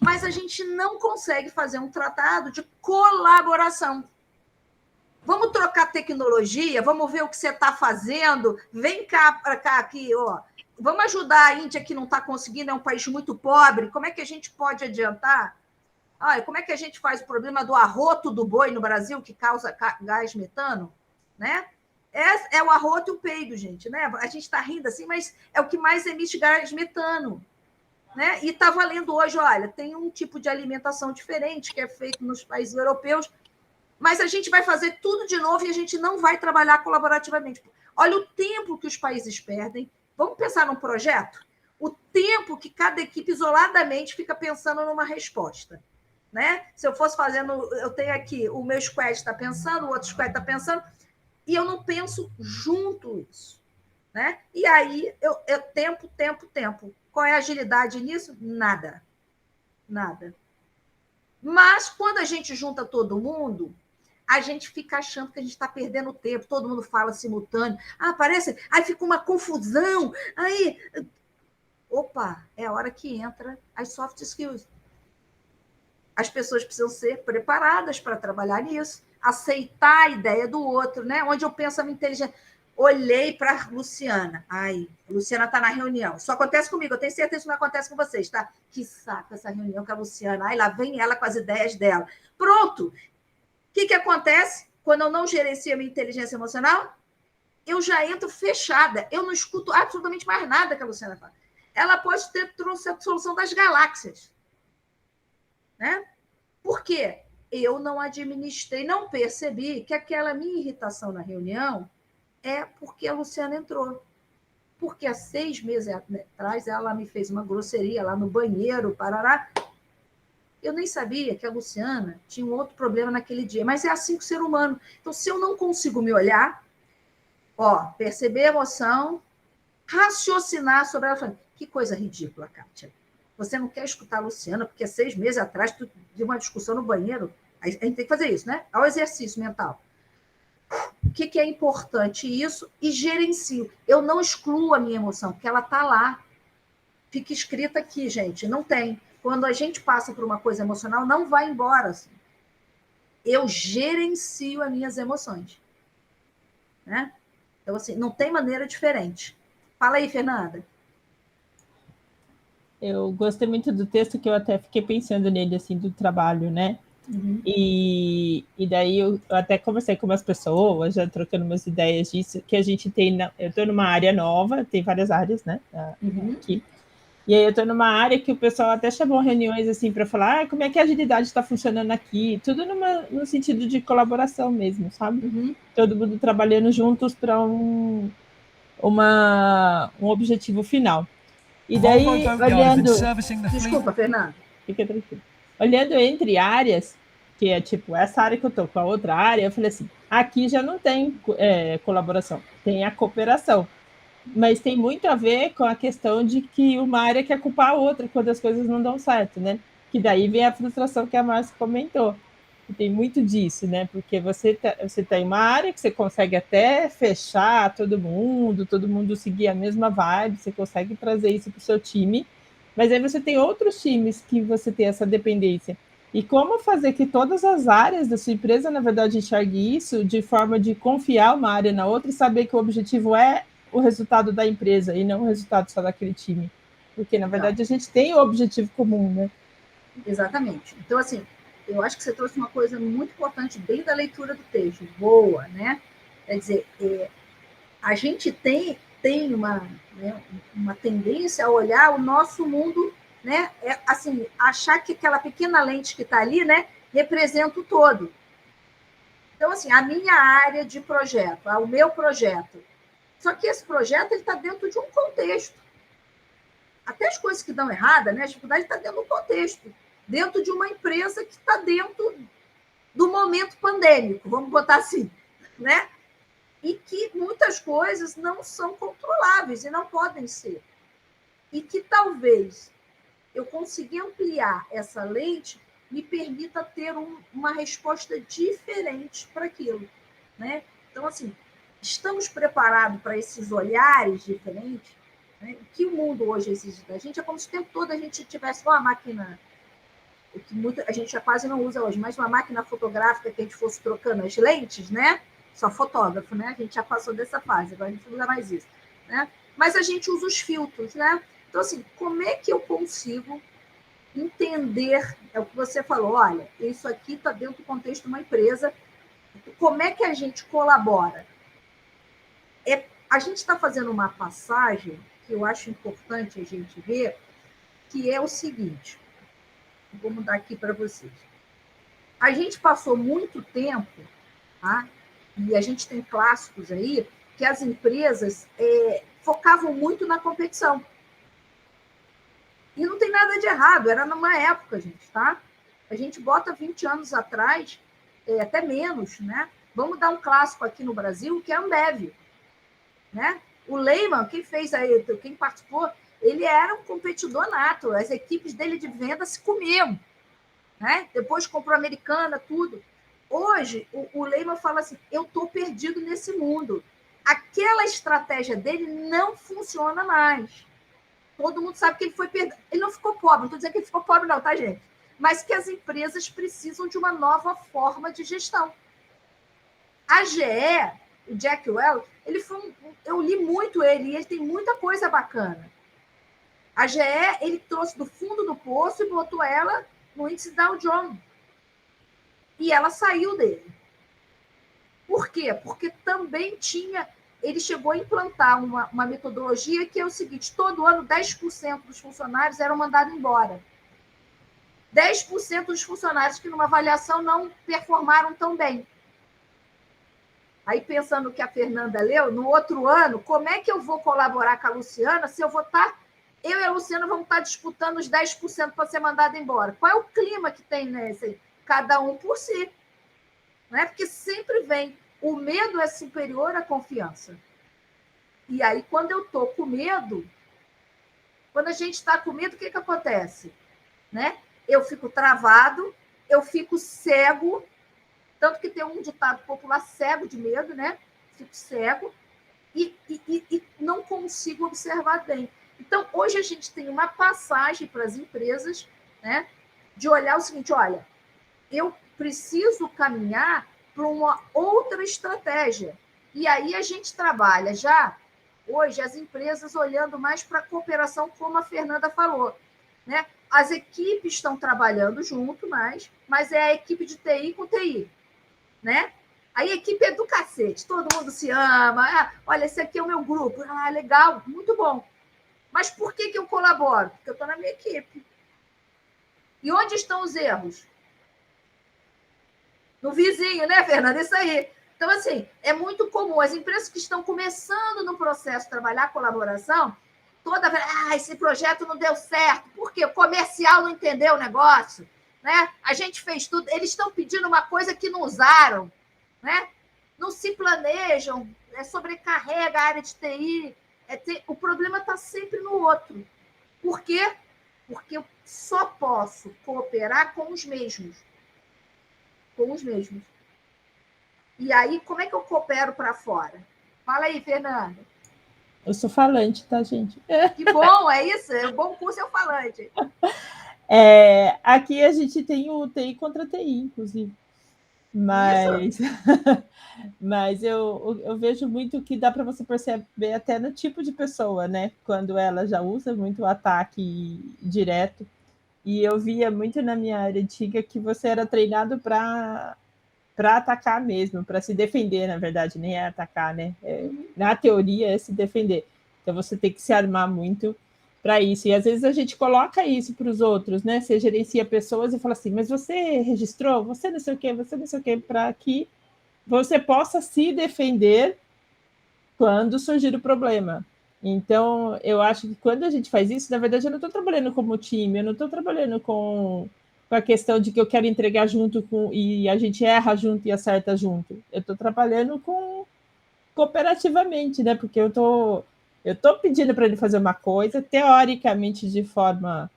Mas a gente não consegue fazer um tratado de colaboração. Vamos trocar tecnologia, vamos ver o que você está fazendo, vem cá aqui, ó. Vamos ajudar a Índia que não está conseguindo, é um país muito pobre, como é que a gente pode adiantar? Como é que a gente faz o problema do arroto do boi no Brasil, que causa gás metano? Né? É o arroto e o peido, gente. Né? A gente está rindo assim, mas é o que mais emite gás metano. Né? E está valendo hoje, olha, tem um tipo de alimentação diferente que é feito nos países europeus, mas a gente vai fazer tudo de novo e a gente não vai trabalhar colaborativamente. Olha o tempo que os países perdem. Vamos pensar num projeto? O tempo que cada equipe isoladamente fica pensando numa resposta. Né? Se eu fosse fazendo, eu tenho aqui, o meu squad está pensando, o outro squad está pensando, e eu não penso junto isso. Né? E aí, tempo. Qual é a agilidade nisso? Nada. Mas, quando a gente junta todo mundo, a gente fica achando que a gente está perdendo tempo, todo mundo fala simultâneo, parece, aí fica uma confusão, aí... Opa, é a hora que entra as soft skills. As pessoas precisam ser preparadas para trabalhar nisso, aceitar a ideia do outro, né? Onde eu penso a minha inteligência. Olhei para a Luciana. A Luciana está na reunião. Isso acontece comigo, eu tenho certeza que não acontece com vocês, tá? Que saco essa reunião com a Luciana. Lá vem ela com as ideias dela. Pronto! O que acontece quando eu não gerencio a minha inteligência emocional? Eu já entro fechada. Eu não escuto absolutamente mais nada que a Luciana fala. Ela pode ter trouxe a solução das galáxias. Né? Por quê? Eu não administrei, não percebi que aquela minha irritação na reunião é porque a Luciana entrou. Porque há 6 meses atrás ela me fez uma grosseria lá no banheiro, parará. Eu nem sabia que a Luciana tinha um outro problema naquele dia, mas é assim com o ser humano. Então, se eu não consigo me olhar, perceber a emoção, raciocinar sobre ela, que coisa ridícula, Kátia. Você não quer escutar a Luciana, porque 6 meses atrás tu deu uma discussão no banheiro. A gente tem que fazer isso, né? É o exercício mental. o que é importante isso e gerencio. Eu não excluo a minha emoção, porque ela está lá. Fica escrita aqui, gente, não tem. Quando a gente passa por uma coisa emocional, não vai embora. Assim. Eu gerencio as minhas emoções. Né? Então, assim, não tem maneira diferente. Fala aí, Fernanda. Eu gostei muito do texto, que eu até fiquei pensando nele, assim, do trabalho, né? Uhum. E daí eu até conversei com umas pessoas, já trocando umas ideias disso, que a gente tem... Eu estou numa área nova, tem várias áreas, né? Aqui. E aí eu estou numa área que o pessoal até chamou reuniões assim para falar como é que a agilidade está funcionando aqui, tudo no sentido de colaboração mesmo, sabe? Uhum. Todo mundo trabalhando juntos para um objetivo final. E daí, olhando... Desculpa, Fernanda. Fica tranquilo. Olhando entre áreas, que é tipo essa área que eu estou com a outra área, eu falei assim, aqui já não tem colaboração, tem a cooperação. Mas tem muito a ver com a questão de que uma área quer culpar a outra quando as coisas não dão certo, né? Que daí vem a frustração que a Márcia comentou. E tem muito disso, né? Porque você tem uma área que você consegue até fechar todo mundo seguir a mesma vibe, você consegue trazer isso para o seu time, mas aí você tem outros times que você tem essa dependência. E como fazer que todas as áreas da sua empresa, na verdade, enxergue isso de forma de confiar uma área na outra e saber que o objetivo é o resultado da empresa e não o resultado só daquele time. Porque, na verdade, a gente tem o objetivo comum, né? Exatamente. Então, assim, eu acho que você trouxe uma coisa muito importante bem da leitura do texto. Boa, né? Quer dizer, a gente tem uma tendência a olhar o nosso mundo, né? Assim, achar que aquela pequena lente que está ali, né, representa o todo. Então, assim, a minha área de projeto, o meu projeto. Só que esse projeto está dentro de um contexto. Até as coisas que dão errada, né? A dificuldade está dentro do contexto. Dentro de uma empresa que está dentro do momento pandêmico, vamos botar assim, né? E que muitas coisas não são controláveis e não podem ser. E que talvez eu consiga ampliar essa lente me permita ter uma resposta diferente para aquilo, né? Então, assim, estamos preparados para esses olhares diferentes? Né? O que o mundo hoje exige da gente é como se o tempo todo a gente tivesse uma máquina, que a gente já quase não usa hoje, mas uma máquina fotográfica que a gente fosse trocando as lentes, né? Só fotógrafo, né? A gente já passou dessa fase, agora a gente não usa mais isso, né? Mas a gente usa os filtros, né? Então, assim, como é que eu consigo entender, é o que você falou, olha, isso aqui está dentro do contexto de uma empresa, como é que a gente colabora? A gente está fazendo uma passagem que eu acho importante a gente ver, que é o seguinte, vou mudar aqui para vocês. A gente passou muito tempo, tá? E a gente tem clássicos aí, que as empresas focavam muito na competição. E não tem nada de errado, era numa época, gente, tá? A gente bota 20 anos atrás, até menos, né? Vamos dar um clássico aqui no Brasil, que é a Ambev, né? O Lehman, quem participou, ele era um competidor nato, as equipes dele de venda se comiam, né? Depois comprou a Americana, tudo. Hoje, o Lehman fala assim, eu estou perdido nesse mundo. Aquela estratégia dele não funciona mais. Todo mundo sabe que ele foi perdido. Ele não ficou pobre, não estou dizendo que ele ficou pobre não, tá, gente? Mas que as empresas precisam de uma nova forma de gestão. A GE, o Jack Welch, eu li muito ele, e ele tem muita coisa bacana. A GE, ele trouxe do fundo do poço e botou ela no índice Dow Jones. E ela saiu dele. Por quê? Porque também ele chegou a implantar uma metodologia que é o seguinte, todo ano 10% dos funcionários eram mandados embora. 10% dos funcionários que numa avaliação não performaram tão bem. Aí, pensando que a Fernanda leu, no outro ano, como é que eu vou colaborar com a Luciana se eu e a Luciana vamos estar disputando os 10% para ser mandado embora? Qual é o clima que tem nesse? Cada um por si. Não é? Porque sempre vem, o medo é superior à confiança. E aí, quando eu estou com medo, quando a gente está com medo, o que acontece? Né? Eu fico travado, eu fico cego, Tanto que tem um ditado popular cego de medo, né? Fico cego e não consigo observar bem. Então, hoje a gente tem uma passagem para as empresas, né, de olhar o seguinte, olha, eu preciso caminhar para uma outra estratégia. E aí a gente trabalha já, hoje, as empresas olhando mais para a cooperação, como a Fernanda falou, né? As equipes estão trabalhando junto, mas é a equipe de TI com TI, né? Aí a equipe é do cacete, todo mundo se ama. Ah, olha, esse aqui é o meu grupo. Ah, legal, muito bom. Mas por que eu colaboro? Porque eu estou na minha equipe. E onde estão os erros? No vizinho, né, Fernanda? Isso aí. Então, assim, é muito comum. As empresas que estão começando no processo de trabalhar a colaboração, toda vez, esse projeto não deu certo. Por quê? O comercial não entendeu o negócio, né? A gente fez tudo. Eles estão pedindo uma coisa que não usaram, né? Não se planejam, sobrecarrega a área de TI. O problema está sempre no outro. Por quê? Porque eu só posso cooperar com os mesmos. Com os mesmos. E aí, como é que eu coopero para fora? Fala aí, Fernanda. Eu sou falante, tá, gente? Que bom, é isso? O bom curso é o falante. Aqui a gente tem o TI contra TI, inclusive. Mas eu vejo muito que dá para você perceber até no tipo de pessoa, né? Quando ela já usa muito o ataque direto. E eu via muito na minha área antiga que você era treinado para atacar mesmo, para se defender, na verdade, nem é atacar, né? Na teoria é se defender. Então você tem que se armar muito para isso. E às vezes a gente coloca isso para os outros, né? Você gerencia pessoas e fala assim, mas você registrou? Você não sei o quê, para que você possa se defender quando surgir o problema. Então, eu acho que quando a gente faz isso, na verdade, eu não estou trabalhando como time, eu não estou trabalhando com a questão de que eu quero entregar junto e a gente erra junto e acerta junto. Eu estou trabalhando cooperativamente, né? Porque eu tô pedindo para ele fazer uma coisa, teoricamente de forma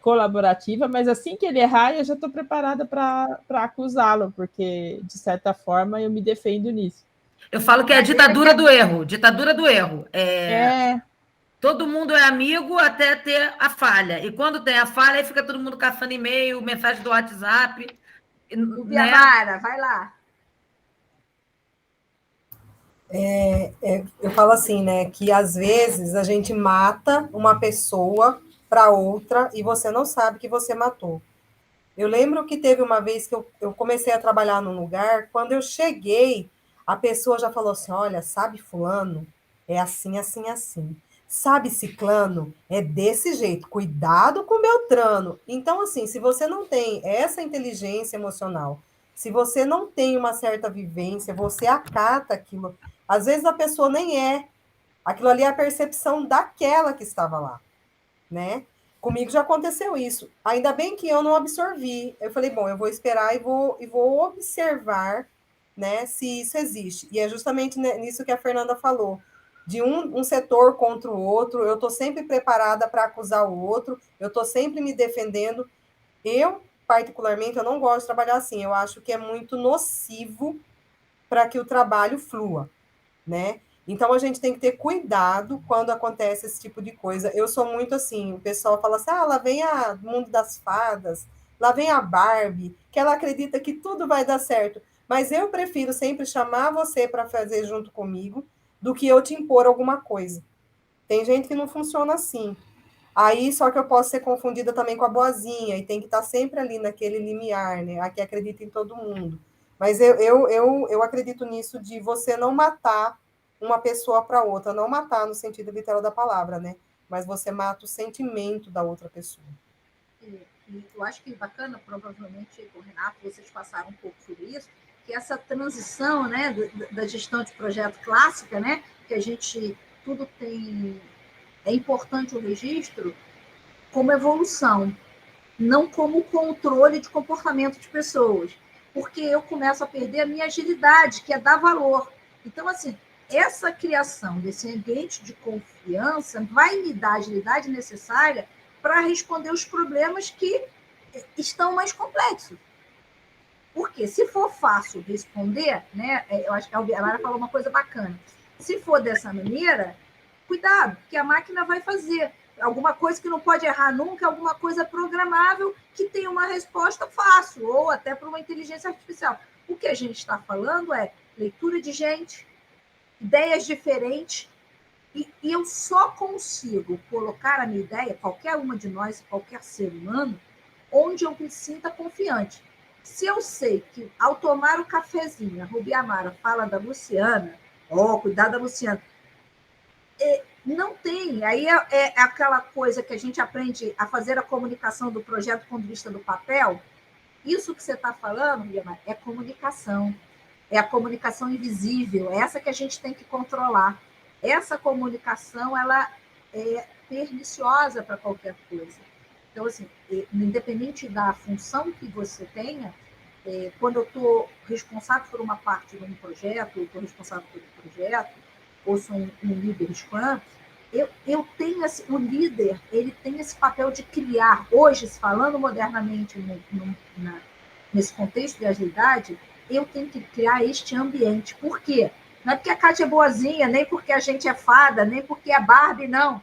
colaborativa, mas assim que ele errar, eu já estou preparada para acusá-lo, porque, de certa forma, eu me defendo nisso. Eu falo que é a ditadura do erro. Ditadura do erro. Todo mundo é amigo até ter a falha. E quando tem a falha, aí fica todo mundo caçando e-mail, mensagem do WhatsApp. Biamara, vai lá. Eu falo assim, né, que às vezes a gente mata uma pessoa para outra e você não sabe que você matou. Eu lembro que teve uma vez que eu comecei a trabalhar num lugar, quando eu cheguei, a pessoa já falou assim, olha, sabe fulano? É assim, assim, assim. Sabe ciclano? É desse jeito. Cuidado com Beltrano. Então, assim, se você não tem essa inteligência emocional, se você não tem uma certa vivência, você acata aquilo. Às vezes a pessoa nem é. Aquilo ali é a percepção daquela que estava lá, né? Comigo já aconteceu isso. Ainda bem que eu não absorvi. Eu falei, bom, eu vou esperar e vou observar, né, se isso existe. E é justamente nisso que a Fernanda falou. De um setor contra o outro, eu estou sempre preparada para acusar o outro, eu estou sempre me defendendo. Eu, particularmente, eu não gosto de trabalhar assim. Eu acho que é muito nocivo para que o trabalho flua, né? Então, a gente tem que ter cuidado quando acontece esse tipo de coisa. Eu sou muito assim, o pessoal fala assim, lá vem a Mundo das Fadas, lá vem a Barbie, que ela acredita que tudo vai dar certo. Mas eu prefiro sempre chamar você para fazer junto comigo do que eu te impor alguma coisa. Tem gente que não funciona assim. Aí, só que eu posso ser confundida também com a boazinha, e tem que estar sempre ali naquele limiar, né? A que acredita em todo mundo. Mas eu acredito nisso de você não matar uma pessoa para outra, não matar no sentido literal da palavra, né? Mas você mata o sentimento da outra pessoa. Eu acho que bacana, provavelmente, com o Renato, vocês passaram um pouco sobre isso, que essa transição, né, da gestão de projeto clássica, né, que a gente tudo tem, é importante o registro como evolução, não como controle de comportamento de pessoas, porque eu começo a perder a minha agilidade, que é dar valor. Então, assim, essa criação desse ambiente de confiança vai me dar a agilidade necessária para responder os problemas que estão mais complexos. Porque se for fácil responder, né, eu acho que a Lara falou uma coisa bacana. Se for dessa maneira, cuidado, porque a máquina vai fazer alguma coisa que não pode errar nunca, alguma coisa programável que tem uma resposta fácil, ou até para uma inteligência artificial. O que a gente está falando é leitura de gente, ideias diferentes, e eu só consigo colocar a minha ideia, qualquer uma de nós, qualquer ser humano, onde eu me sinta confiante. Se eu sei que, ao tomar o cafezinho, a Rubi Amara fala da Luciana, cuidado da Luciana, não tem. Aí é aquela coisa que a gente aprende a fazer a comunicação do projeto do ponto de vista do papel. Isso que você está falando, Rubi Amara, é comunicação. É a comunicação invisível, é essa que a gente tem que controlar. Essa comunicação, ela é perniciosa para qualquer coisa. Então, assim, independente da função que você tenha, quando eu estou responsável por uma parte de um projeto, ou estou responsável por um projeto, ou sou um líder Scrum, eu tenho o líder, ele tem esse papel de criar. Hoje, falando modernamente nesse contexto de agilidade, eu tenho que criar este ambiente. Por quê? Não é porque a Kátia é boazinha, nem porque a gente é fada, nem porque é Barbie, não.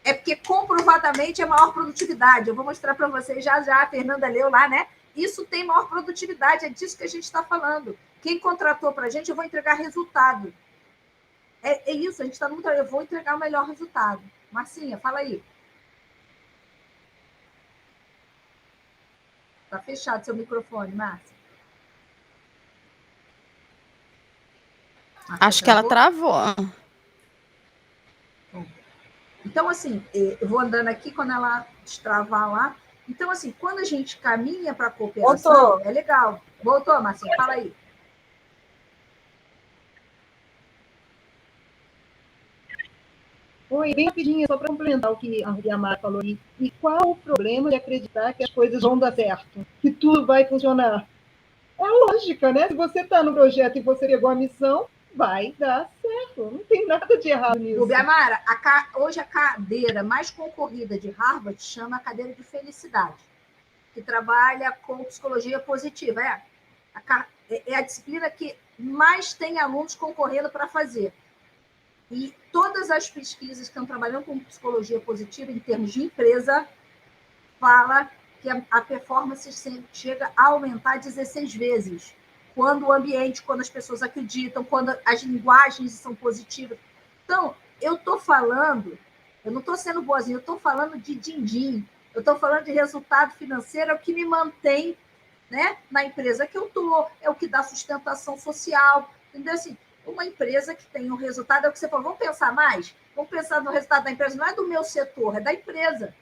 É porque comprovadamente é maior produtividade. Eu vou mostrar para vocês já, a Fernanda leu lá, né? Isso tem maior produtividade, é disso que a gente está falando. Quem contratou para a gente, eu vou entregar resultado. É isso, a gente está no mundo, eu vou entregar o melhor resultado. Marcinha, fala aí. Está fechado seu microfone, Márcia. Acho que ela travou. Então, assim, eu vou andando aqui, quando ela destravar lá. Então, assim, quando a gente caminha para a cooperação, Voltou. é legal. Voltou, Marcinha, fala aí. Oi, bem rapidinho, só para complementar o que a Rubi Amara falou aí. E qual o problema de acreditar que as coisas vão dar certo? Que tudo vai funcionar? É lógica, né? Se você está no projeto e você pegou a missão, vai dar certo. Não tem nada de errado nisso. Rubi Amara, hoje a cadeira mais concorrida de Harvard chama a cadeira de felicidade, que trabalha com psicologia positiva. É a disciplina que mais tem alunos concorrendo para fazer. E todas as pesquisas que estão trabalhando com psicologia positiva, em termos de empresa, fala que a performance chega a aumentar 16 vezes. Quando o ambiente, quando as pessoas acreditam, quando as linguagens são positivas. Então, eu estou falando, eu não estou sendo boazinha, eu estou falando de din-din, eu estou falando de resultado financeiro, é o que me mantém, né, na empresa que eu estou, é o que dá sustentação social, entendeu? Assim, uma empresa que tem um resultado, é o que você falou, vamos pensar mais? Vamos pensar no resultado da empresa, não é do meu setor, é da empresa.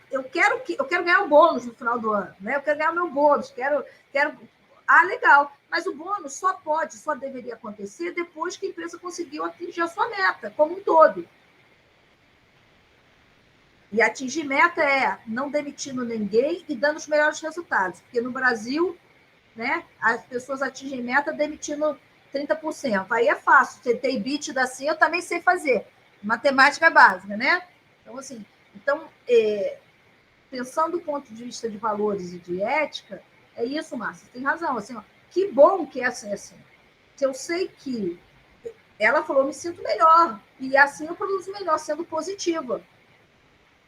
Eu quero ganhar o bônus no final do ano, né? Eu quero ganhar o meu bônus, quero... legal, mas o bônus só deveria acontecer depois que a empresa conseguiu atingir a sua meta, como um todo. E atingir meta é não demitindo ninguém e dando os melhores resultados, porque no Brasil, né, as pessoas atingem meta demitindo 30%. Aí é fácil, você tem EBITDA assim, eu também sei fazer. Matemática básica, né? Então, assim, pensando do ponto de vista de valores e de ética, é isso, Márcia, tem razão. Assim, que bom que é assim. Se eu sei que ela falou, me sinto melhor, e assim eu produzo melhor, sendo positiva.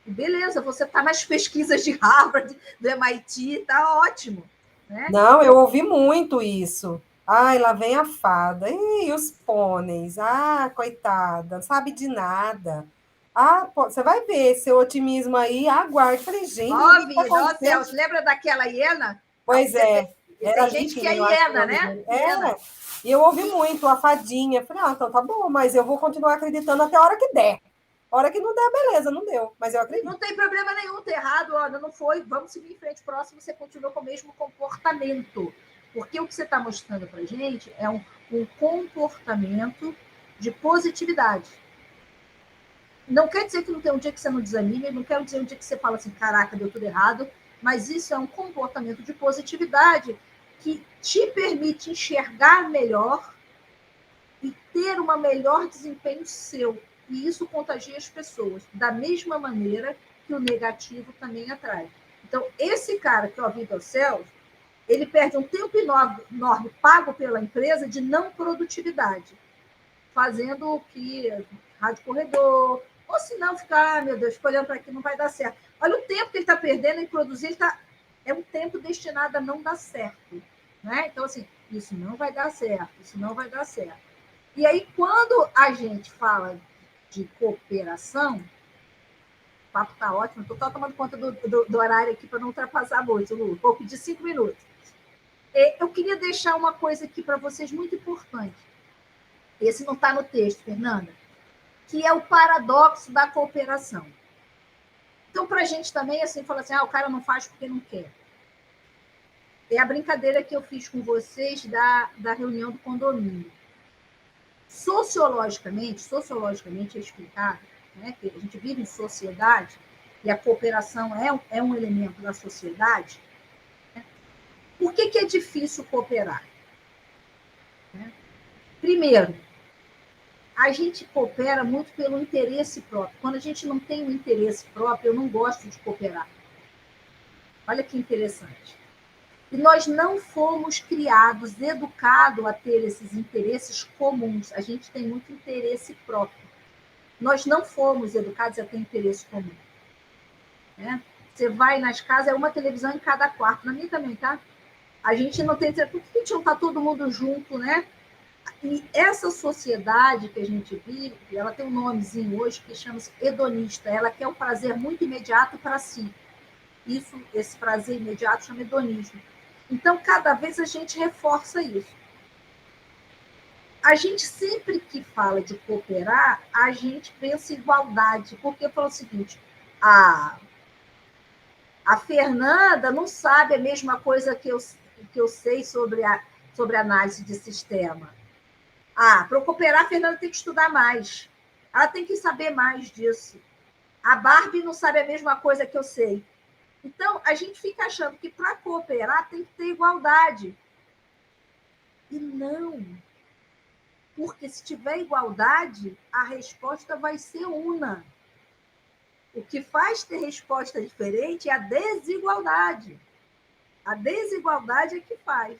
Beleza, você está nas pesquisas de Harvard, do MIT, está ótimo. Né? Não, eu ouvi muito isso. Ai, lá vem a fada. E os pôneis? Ah, coitada, não sabe de nada. Ah, você vai ver seu otimismo aí, aguarde. Falei, gente, ó, vida, ó, Celso, lembra daquela hiena? Pois é. Tem gente que é hiena, né? É. E eu ouvi muito a fadinha. Falei, então tá bom, mas eu vou continuar acreditando até a hora que der. A hora que não der, beleza, não deu. Mas eu acredito. Não tem problema nenhum, tá errado, olha, não foi. Vamos seguir em frente. Próximo, você continua com o mesmo comportamento. Porque o que você está mostrando para a gente é um comportamento de positividade. Não quer dizer que não tem um dia que você não desanime, não quer dizer um dia que você fala assim, caraca, deu tudo errado, mas isso é um comportamento de positividade que te permite enxergar melhor e ter um melhor desempenho seu. E isso contagia as pessoas, da mesma maneira que o negativo também atrai. Então, esse cara que é o Vitor Céu, ele perde um tempo enorme pago pela empresa de não produtividade, fazendo o que rádio corredor, ou se não ficar, meu Deus, olhando para aqui, não vai dar certo. Olha o tempo que ele está perdendo em produzir, é um tempo destinado a não dar certo. Né? Então, assim, isso não vai dar certo, isso não vai dar certo. E aí, quando a gente fala de cooperação, o papo está ótimo, estou tomando conta do horário aqui para não ultrapassar muito, Lu, vou pedir 5 minutos. Eu queria deixar uma coisa aqui para vocês muito importante. Esse não está no texto, Fernanda, que é o paradoxo da cooperação. Então, para a gente também, assim, fala assim, o cara não faz porque não quer. É a brincadeira que eu fiz com vocês da reunião do condomínio. Sociologicamente é explicado, né, que a gente vive em sociedade e a cooperação é um elemento da sociedade. Né? Por que é difícil cooperar? Né? Primeiro, a gente coopera muito pelo interesse próprio. Quando a gente não tem um interesse próprio, eu não gosto de cooperar. Olha que interessante. E nós não fomos criados, educados a ter esses interesses comuns. A gente tem muito interesse próprio. Nós não fomos educados a ter interesse comum. Né? Você vai nas casas, é uma televisão em cada quarto. Na minha também, tá? A gente não tem... Por que a gente não está todo mundo junto, né? E essa sociedade que a gente vive, ela tem um nomezinho hoje que chama-se hedonista. Ela quer um prazer muito imediato para si. Esse prazer imediato chama hedonismo. Então, cada vez a gente reforça isso. A gente sempre que fala de cooperar, a gente pensa em igualdade, porque fala o seguinte, a Fernanda não sabe a mesma coisa que eu sei sobre análise de sistema. Para eu cooperar, a Fernanda tem que estudar mais. Ela tem que saber mais disso. A Barbie não sabe a mesma coisa que eu sei. Então, a gente fica achando que para cooperar tem que ter igualdade. E não. Porque se tiver igualdade, a resposta vai ser una. O que faz ter resposta diferente é a desigualdade. A desigualdade é que faz.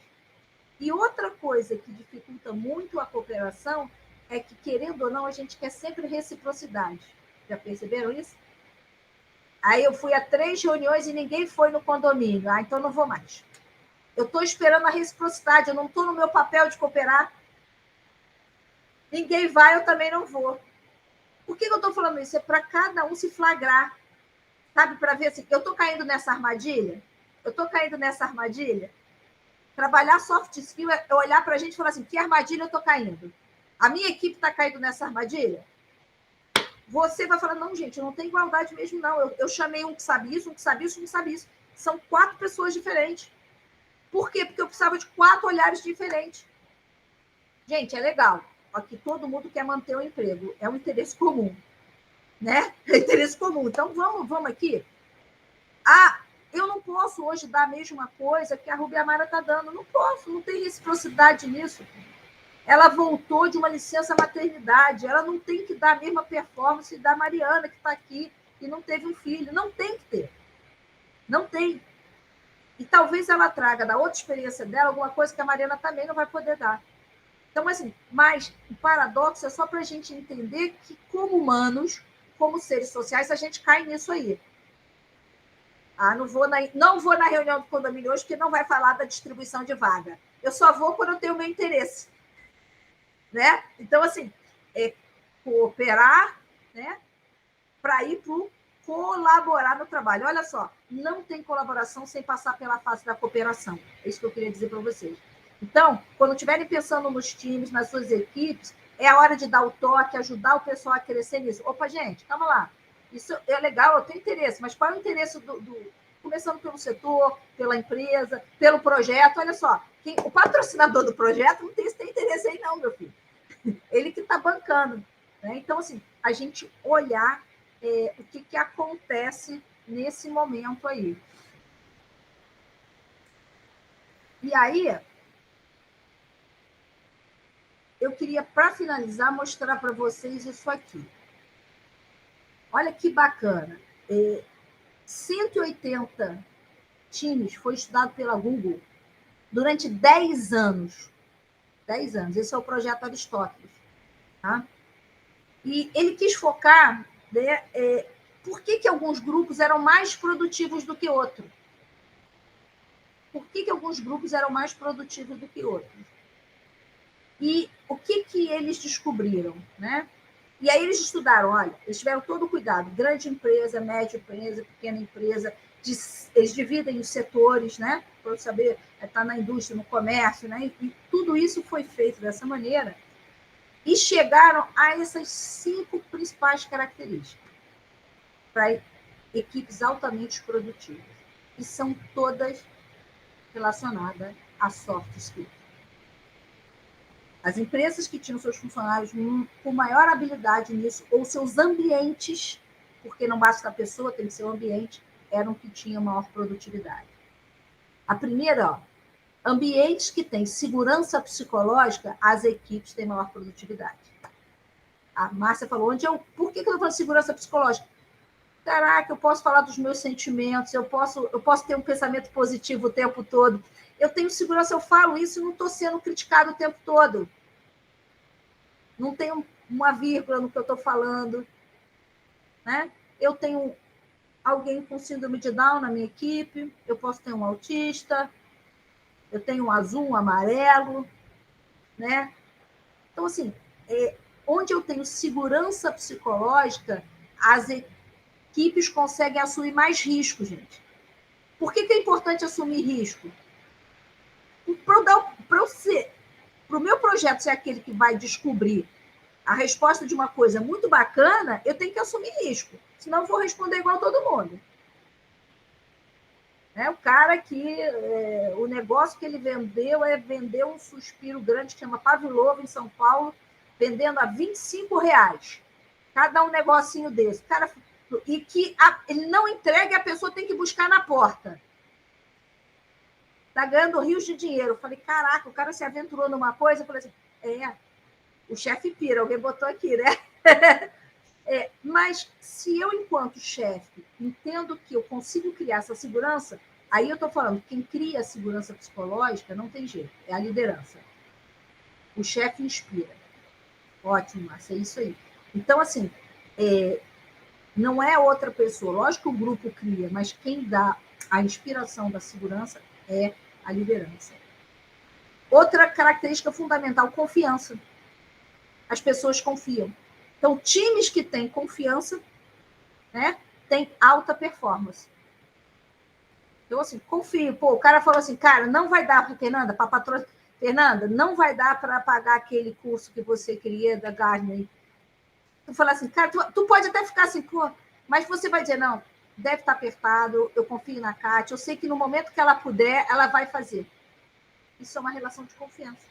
E outra coisa que dificulta muito a cooperação é que, querendo ou não, a gente quer sempre reciprocidade. Já perceberam isso? Aí eu fui a 3 reuniões e ninguém foi no condomínio. Então não vou mais. Eu estou esperando a reciprocidade, eu não estou no meu papel de cooperar. Ninguém vai, eu também não vou. Por que eu estou falando isso? É para cada um se flagrar. Sabe, para ver assim, eu estou caindo nessa armadilha? Eu estou caindo nessa armadilha? Trabalhar soft skill é olhar para a gente e falar assim, que armadilha eu estou caindo? A minha equipe está caindo nessa armadilha? Você vai falar, não, gente, não tem igualdade mesmo, não. Eu chamei um que sabe isso, um que sabe isso, um que sabe isso. São 4 pessoas diferentes. Por quê? Porque eu precisava de 4 olhares diferentes. Gente, é legal. Aqui todo mundo quer manter o emprego. É um interesse comum. Né? É interesse comum. Então, vamos aqui. Eu não posso hoje dar a mesma coisa que a Rubiamara está dando. Não posso, não tem reciprocidade nisso. Ela voltou de uma licença maternidade. Ela não tem que dar a mesma performance da Mariana, que está aqui e não teve um filho. Não tem que ter. Não tem. E talvez ela traga da outra experiência dela alguma coisa que a Mariana também não vai poder dar. Então, assim, mas o paradoxo é só para a gente entender que, como humanos, como seres sociais, a gente cai nisso aí. Não vou na reunião do condomínio hoje, porque não vai falar da distribuição de vaga. Eu só vou quando eu tenho o meu interesse. Né? Então, assim, cooperar, né, para ir para o colaborar no trabalho. Olha só, não tem colaboração sem passar pela fase da cooperação. É isso que eu queria dizer para vocês. Então, quando estiverem pensando nos times, nas suas equipes, é a hora de dar o toque, ajudar o pessoal a crescer nisso. Opa, gente, calma lá. Isso é legal, eu tenho interesse, mas qual é o interesse começando pelo setor, pela empresa, pelo projeto? Olha só, o patrocinador do projeto não tem interesse aí não, meu filho. Ele que está bancando. Né? Então, assim, a gente olhar o que acontece nesse momento aí. E aí, eu queria, para finalizar, mostrar para vocês isso aqui. Olha que bacana. 180 Teams foi estudado pela Google durante 10 anos. 10 anos. Esse é o projeto Aristóteles. Tá? E ele quis focar, né, por que alguns grupos eram mais produtivos do que outros. Por que alguns grupos eram mais produtivos do que outros. E o que eles descobriram, né? E aí eles estudaram, olha, eles tiveram todo o cuidado, grande empresa, média empresa, pequena empresa, eles dividem os setores, né? Para saber, está na indústria, no comércio, né? E tudo isso foi feito dessa maneira e chegaram a essas 5 principais características para equipes altamente produtivas, e são todas relacionadas a soft skills. As empresas que tinham seus funcionários com maior habilidade nisso, ou seus ambientes, porque não basta a pessoa, tem que ser o ambiente, eram que tinham maior produtividade. A primeira, ambientes que têm segurança psicológica, as equipes têm maior produtividade. A Márcia falou, por que eu estou falando de segurança psicológica? Caraca, eu posso falar dos meus sentimentos, eu posso ter um pensamento positivo o tempo todo. Eu tenho segurança, eu falo isso e não estou sendo criticado o tempo todo. Não tenho uma vírgula no que eu estou falando. Né? Eu tenho alguém com síndrome de Down na minha equipe, eu posso ter um autista, eu tenho um azul, um amarelo. Né? Então, assim, onde eu tenho segurança psicológica, as equipes conseguem assumir mais risco, gente. Por que é importante assumir risco? Para o meu projeto ser aquele que vai descobrir a resposta de uma coisa muito bacana, eu tenho que assumir risco. Senão eu vou responder igual todo mundo. O cara que o negócio que ele vendeu um suspiro grande que chama Pavlova, em São Paulo, vendendo a R$25. Cada um negocinho desse. Cara, e que ele não entrega e a pessoa tem que buscar na porta. Está ganhando rios de dinheiro. Eu falei, caraca, o cara se aventurou numa coisa. Eu falei assim, o chefe pira, alguém botou aqui, né? Mas se eu, enquanto chefe, entendo que eu consigo criar essa segurança, aí eu estou falando, quem cria a segurança psicológica não tem jeito, é a liderança. O chefe inspira. Ótimo, Márcia, é isso aí. Então, assim, não é outra pessoa. Lógico que o grupo cria, mas quem dá a inspiração da segurança é a liderança. Outra característica fundamental, confiança. As pessoas confiam. Então, times que têm confiança, né, têm alta performance. Então, assim, confio. Pô, o cara falou assim, cara, não vai dar para Fernanda, para a patroa Fernanda, não vai dar para pagar aquele curso que você queria da Gardner. Tu fala assim, cara, tu pode até ficar assim, pô, mas você vai dizer, não, deve estar apertado, eu confio na Kátia, eu sei que no momento que ela puder, ela vai fazer. Isso é uma relação de confiança.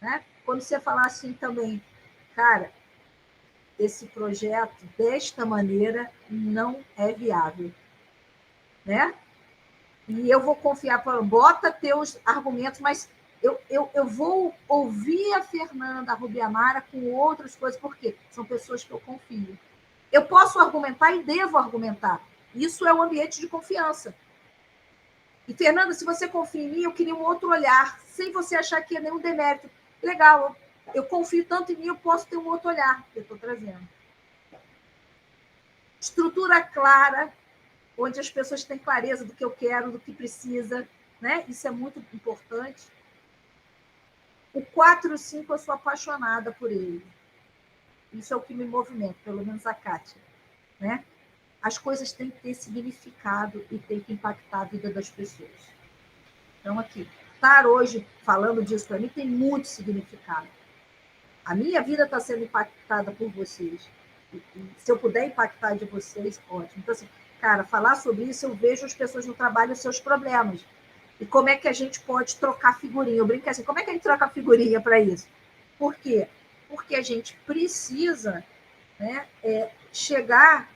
Né? Quando você falar assim também, cara, esse projeto, desta maneira, não é viável. Né? E eu vou confiar, bota teus argumentos, mas eu vou ouvir a Fernanda, a Rubiamara com outras coisas, porque são pessoas que eu confio. Eu posso argumentar e devo argumentar. Isso é um ambiente de confiança. E, Fernanda, se você confia em mim, eu queria um outro olhar, sem você achar que é nenhum demérito. Legal, eu confio tanto em mim, eu posso ter um outro olhar que eu estou trazendo. Estrutura clara, onde as pessoas têm clareza do que eu quero, do que precisa, né? Isso é muito importante. O 4 e o 5, eu sou apaixonada por ele. Isso é o que me movimenta, pelo menos a Kátia. Né? As coisas têm que ter significado e têm que impactar a vida das pessoas. Então, aqui, estar hoje falando disso para mim tem muito significado. A minha vida está sendo impactada por vocês. E se eu puder impactar de vocês, ótimo. Então, assim, cara, falar sobre isso, eu vejo as pessoas no trabalho os seus problemas. E como é que a gente pode trocar figurinha? Eu brinco assim, como é que a gente troca figurinha para isso? Por quê? Porque a gente precisa, né, chegar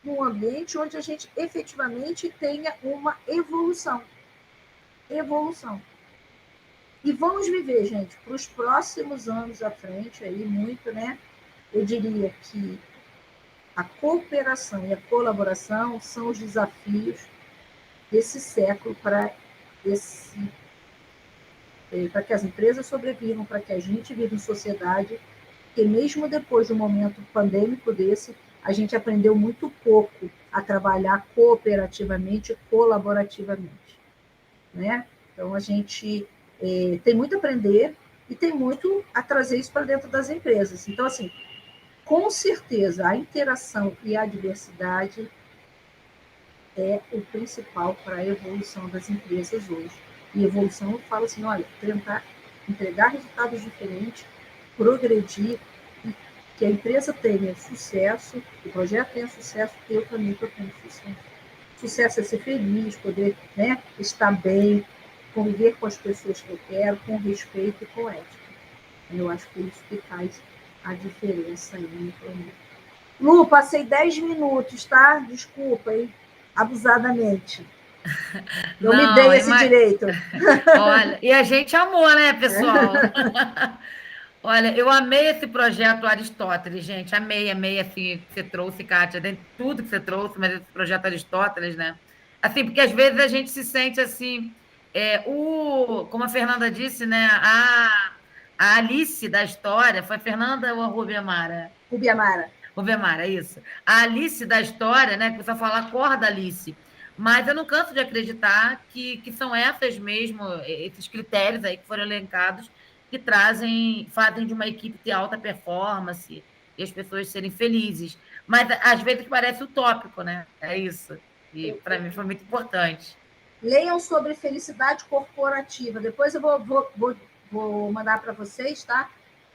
num ambiente onde a gente efetivamente tenha uma evolução. Evolução. E vamos viver, gente, para os próximos anos à frente, aí muito, né? Eu diria que a cooperação e a colaboração são os desafios desse século para que as empresas sobrevivam, para que a gente viva em sociedade, porque mesmo depois de um momento pandêmico desse, a gente aprendeu muito pouco a trabalhar cooperativamente, colaborativamente, né? Então, a gente tem muito a aprender e tem muito a trazer isso para dentro das empresas. Então, assim, com certeza, a interação e a diversidade é o principal para a evolução das empresas hoje. E evolução, eu falo assim, olha, tentar entregar resultados diferentes, progredir, que a empresa tenha sucesso, que o projeto tenha sucesso, eu também estou tendo sucesso. Sucesso é ser feliz, poder, né, estar bem, conviver com as pessoas que eu quero, com respeito e com ética. Eu acho que é isso que faz a diferença aí no planeta. Lu, passei 10 minutos, tá? Desculpa, hein? Abusadamente. Eu me dei esse direito. Olha, e a gente amou, né, pessoal? Olha, eu amei esse projeto Aristóteles, gente. Amei, assim, que você trouxe, Kátia, dentro de tudo que você trouxe, mas esse projeto Aristóteles, né? Assim, porque às vezes a gente se sente assim, como a Fernanda disse, né? A Alice da história, foi a Fernanda ou a Rubiamara? Rubiamara, isso. A Alice da história, né? Que você fala, acorda, Alice. Mas eu não canso de acreditar que são essas mesmo, esses critérios aí que foram elencados, que fazem de uma equipe ter alta performance e as pessoas serem felizes. Mas às vezes parece utópico, né? É isso. E para mim foi muito importante. Leiam sobre felicidade corporativa. Depois eu vou mandar para vocês, tá?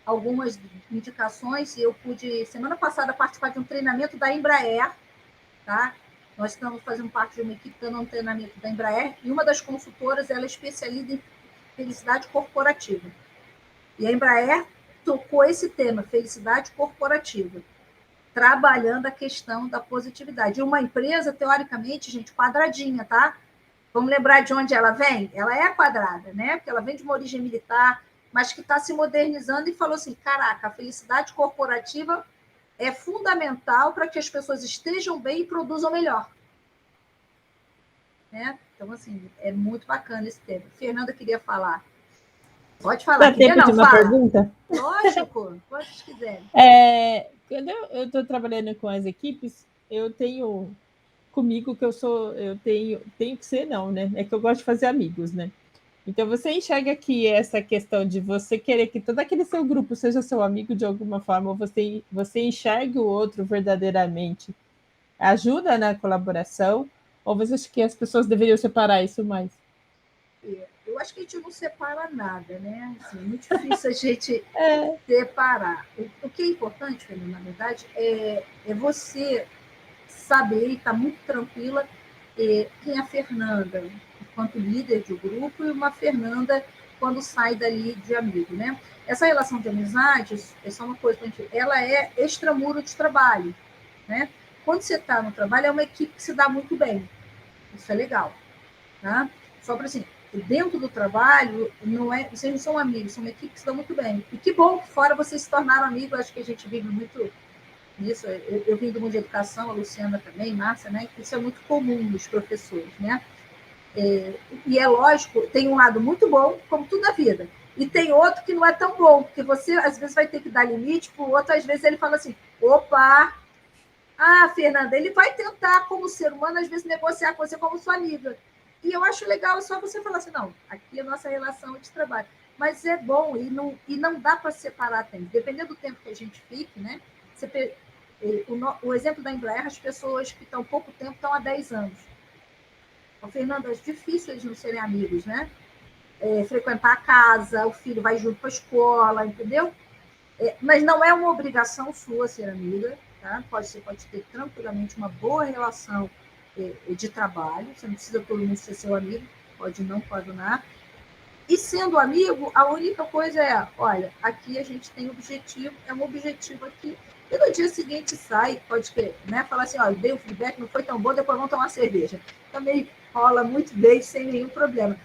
Algumas indicações. Eu pude, semana passada, participar de um treinamento da Embraer, tá? Nós estamos fazendo parte de uma equipe dando um treinamento da Embraer, e uma das consultoras, ela é especialista em felicidade corporativa. E a Embraer tocou esse tema, felicidade corporativa, trabalhando a questão da positividade. E uma empresa, teoricamente, gente, quadradinha, tá? Vamos lembrar de onde ela vem? Ela é quadrada, né? Porque ela vem de uma origem militar, mas que está se modernizando e falou assim, caraca, a felicidade corporativa é fundamental para que as pessoas estejam bem e produzam melhor. Né? Então, assim, é muito bacana esse tema. Fernanda queria falar. Pode falar. Dá tempo de uma pergunta? Lógico, pode se quiser. Quando eu estou trabalhando com as equipes, eu tenho comigo que eu tenho que ser não, né? É que eu gosto de fazer amigos, né? Então, você enxerga que essa questão de você querer que todo aquele seu grupo seja seu amigo de alguma forma, ou você enxerga o outro verdadeiramente, ajuda na colaboração? Ou você acha que as pessoas deveriam separar isso mais? Eu acho que a gente não separa nada, né? Assim, é muito difícil a gente separar. O que é importante, Fernanda, na verdade, é você saber e estar muito tranquila quem é a Fernanda, enquanto líder de um grupo, e uma Fernanda quando sai dali de amigo, né? Essa relação de amizade, é só uma coisa, ela é extramuro de trabalho, né? Quando você está no trabalho, é uma equipe que se dá muito bem. Isso é legal, tá? Só para assim, dentro do trabalho, vocês não são amigos, são uma equipe que se dá muito bem. E que bom que fora vocês se tornaram amigos, acho que a gente vive muito isso. Eu vim do mundo de educação, a Luciana também, Márcia, né? Isso é muito comum nos professores, né? E é lógico, tem um lado muito bom, como tudo na vida, e tem outro que não é tão bom, porque você às vezes vai ter que dar limite para o outro, às vezes ele fala assim, opa, Fernanda, ele vai tentar, como ser humano, às vezes negociar com você como sua amiga. E eu acho legal só você falar assim, não, aqui a nossa relação é de trabalho. Mas é bom, e não dá para separar tempo. Dependendo do tempo que a gente fique, né? O exemplo da Embraer, as pessoas que estão pouco tempo estão há 10 anos. Então, Fernanda, é difícil eles não serem amigos, né? Frequentar a casa, o filho vai junto para a escola, entendeu? Mas não é uma obrigação sua ser amiga, tá? Você pode ter tranquilamente uma boa relação de trabalho, você não precisa todo mundo ser seu amigo, pode não coadunar. E sendo amigo, a única coisa é, olha, aqui a gente tem objetivo, é um objetivo aqui, e no dia seguinte sai, pode né, falar assim, olha, dei o feedback, não foi tão bom, depois vamos tomar uma cerveja. Também rola muito bem, sem nenhum problema.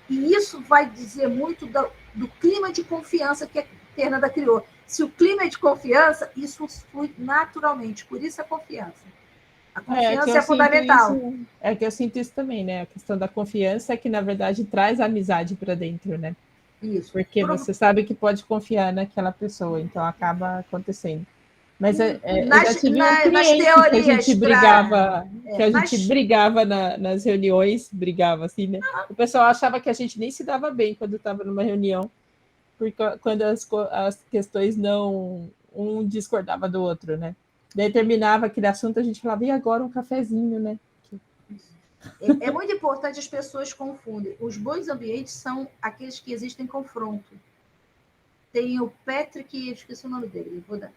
E isso vai dizer muito do clima de confiança que a Fernanda criou. Se o clima é de confiança, isso flui naturalmente, por isso a confiança. A confiança é fundamental. É que eu sinto isso também, né? A questão da confiança é que, na verdade, traz a amizade para dentro, né? Isso. Porque você sabe que pode confiar naquela pessoa, então acaba acontecendo. Mas eu já tive um cliente que a gente brigava, nas reuniões, brigava assim, né? O pessoal achava que a gente nem se dava bem quando estava numa reunião, porque quando as questões um discordava do outro, né? Daí terminava aquele assunto, a gente falava, e agora um cafezinho, né? É muito importante, as pessoas confundem. Os bons ambientes são aqueles que existem confronto. Tem o Patrick, esqueci o nome dele, vou dar.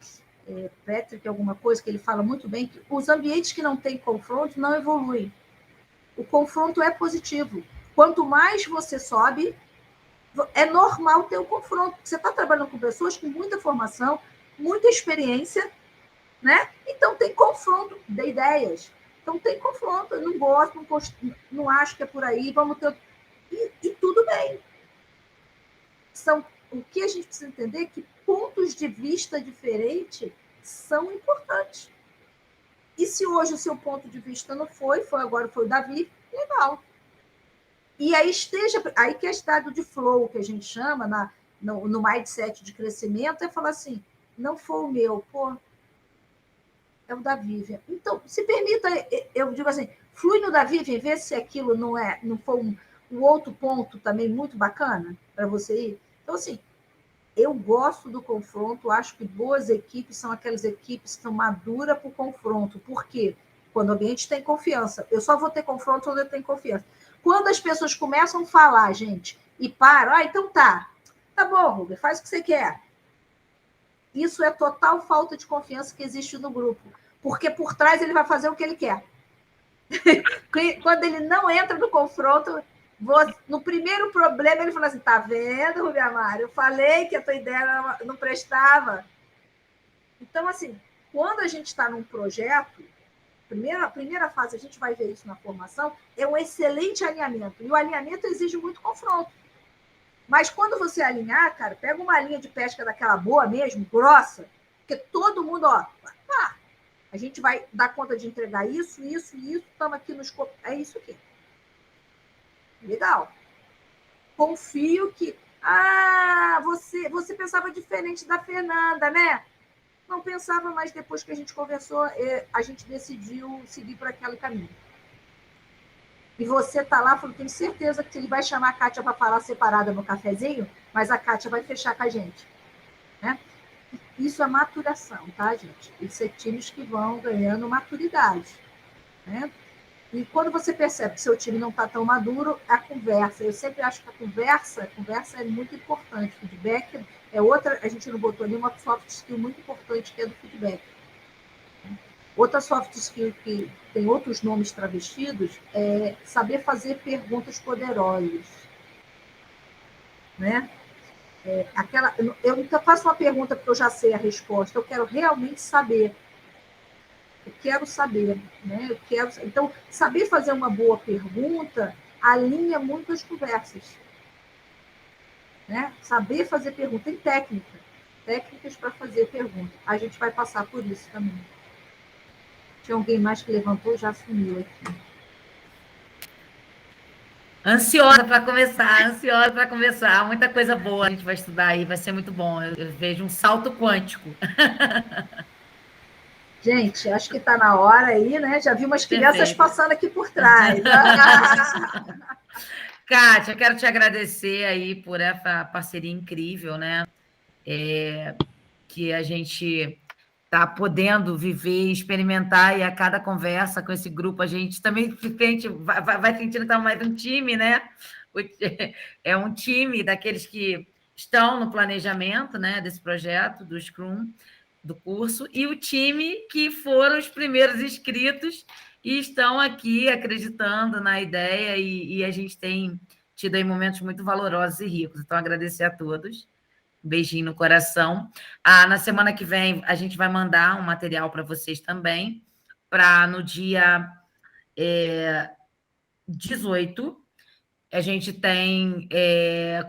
Patrick, alguma coisa, que ele fala muito bem, que os ambientes que não têm confronto não evoluem. O confronto é positivo. Quanto mais você sobe, é normal ter o confronto. Você está trabalhando com pessoas com muita formação, muita experiência, né? Então tem confronto de ideias. Então tem confronto. Eu não gosto, não acho que é por aí, vamos ter. E tudo bem. O que a gente precisa entender é que pontos de vista diferentes são importantes. E se hoje o seu ponto de vista não agora foi o Davi, legal. E aí aí que é estado de flow, que a gente chama, no mindset de crescimento, é falar assim, não foi o meu, é o da Vivian. Então, se permita, eu digo assim, flui no da Vivian, vê se aquilo não foi um outro ponto também muito bacana para você ir. Então, assim, eu gosto do confronto, acho que boas equipes são aquelas equipes que são maduras para o confronto. Por quê? Quando o ambiente tem confiança. Eu só vou ter confronto quando eu tenho confiança. Quando as pessoas começam a falar, gente, e param, então tá bom, Ruber, faz o que você quer. Isso é total falta de confiança que existe no grupo. Porque por trás ele vai fazer o que ele quer. Quando ele não entra no confronto, no primeiro problema ele fala assim, tá vendo, Rubi Amaro? Eu falei que a tua ideia não prestava. Então, assim, quando a gente está num projeto, a primeira fase, a gente vai ver isso na formação, é um excelente alinhamento. E o alinhamento exige muito confronto. Mas quando você alinhar, cara, pega uma linha de pesca daquela boa mesmo, grossa, porque todo mundo, a gente vai dar conta de entregar isso, estamos aqui no escopo, é isso aqui. Legal. Confio que, você pensava diferente da Fernanda, né? Não pensava, mas depois que a gente conversou, a gente decidiu seguir por aquele caminho. E você está lá, falou, tenho certeza que ele vai chamar a Kátia para falar separada no cafezinho, mas a Kátia vai fechar com a gente. Né? Isso é maturação, tá, gente? Isso é times que vão ganhando maturidade. Né? E quando você percebe que seu time não está tão maduro, a conversa. Eu sempre acho que a conversa é muito importante. Feedback é outra, a gente não botou ali uma soft skill muito importante, que é do feedback. Outra soft skill que tem outros nomes travestidos é saber fazer perguntas poderosas. Né? Eu faço uma pergunta porque eu já sei a resposta, eu quero realmente saber. Eu quero saber. Né? Então, saber fazer uma boa pergunta alinha muito as conversas. Né? Saber fazer pergunta em técnicas para fazer pergunta. A gente vai passar por isso também. Tinha alguém mais que levantou, já sumiu aqui. Ansiosa para começar. Muita coisa boa a gente vai estudar aí, vai ser muito bom. Eu vejo um salto quântico. Gente, acho que está na hora aí, né? Já vi umas crianças passando aqui por trás. Kátia, eu quero te agradecer aí por essa parceria incrível, né? Que a gente está podendo viver, experimentar, e a cada conversa com esse grupo a gente também vai sentindo que está mais um time, né? É um time daqueles que estão no planejamento, né, desse projeto, do Scrum, do curso, e o time que foram os primeiros inscritos e estão aqui acreditando na ideia, e a gente tem tido aí momentos muito valorosos e ricos. Então, agradecer a todos. Um beijinho no coração. Na semana que vem, a gente vai mandar um material para vocês também, para no dia 18, a gente tem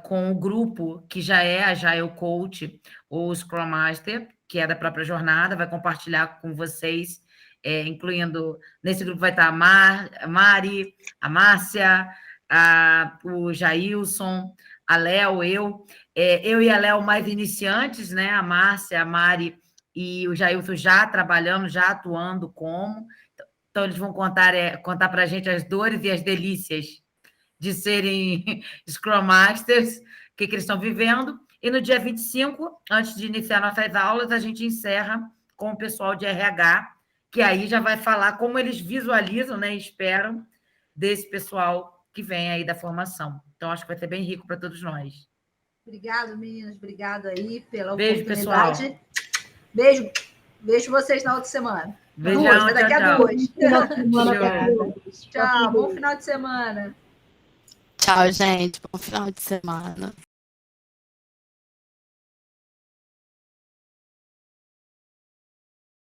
com o grupo que já é a Agile Coach, ou Scrum Master, que é da própria jornada, vai compartilhar com vocês incluindo, nesse grupo vai estar a Mari, a Márcia, o Jailson, a Léo, eu e a Léo mais iniciantes, né? A Márcia, a Mari e o Jailson já trabalhando, já atuando como. Então, eles vão contar para a gente as dores e as delícias de serem Scrum Masters, o que eles estão vivendo. E no dia 25, antes de iniciar nossas aulas, a gente encerra com o pessoal de RH, que aí já vai falar como eles visualizam, né, e esperam desse pessoal que vem aí da formação. Então, acho que vai ser bem rico para todos nós. Obrigado, meninas. Obrigado aí pela Beijo, oportunidade. pessoal. Beijo. Vejo vocês na outra semana. Beijão, Vai daqui a tchau. 2. Tchau, bom final de semana. Tchau, gente. Bom final de semana.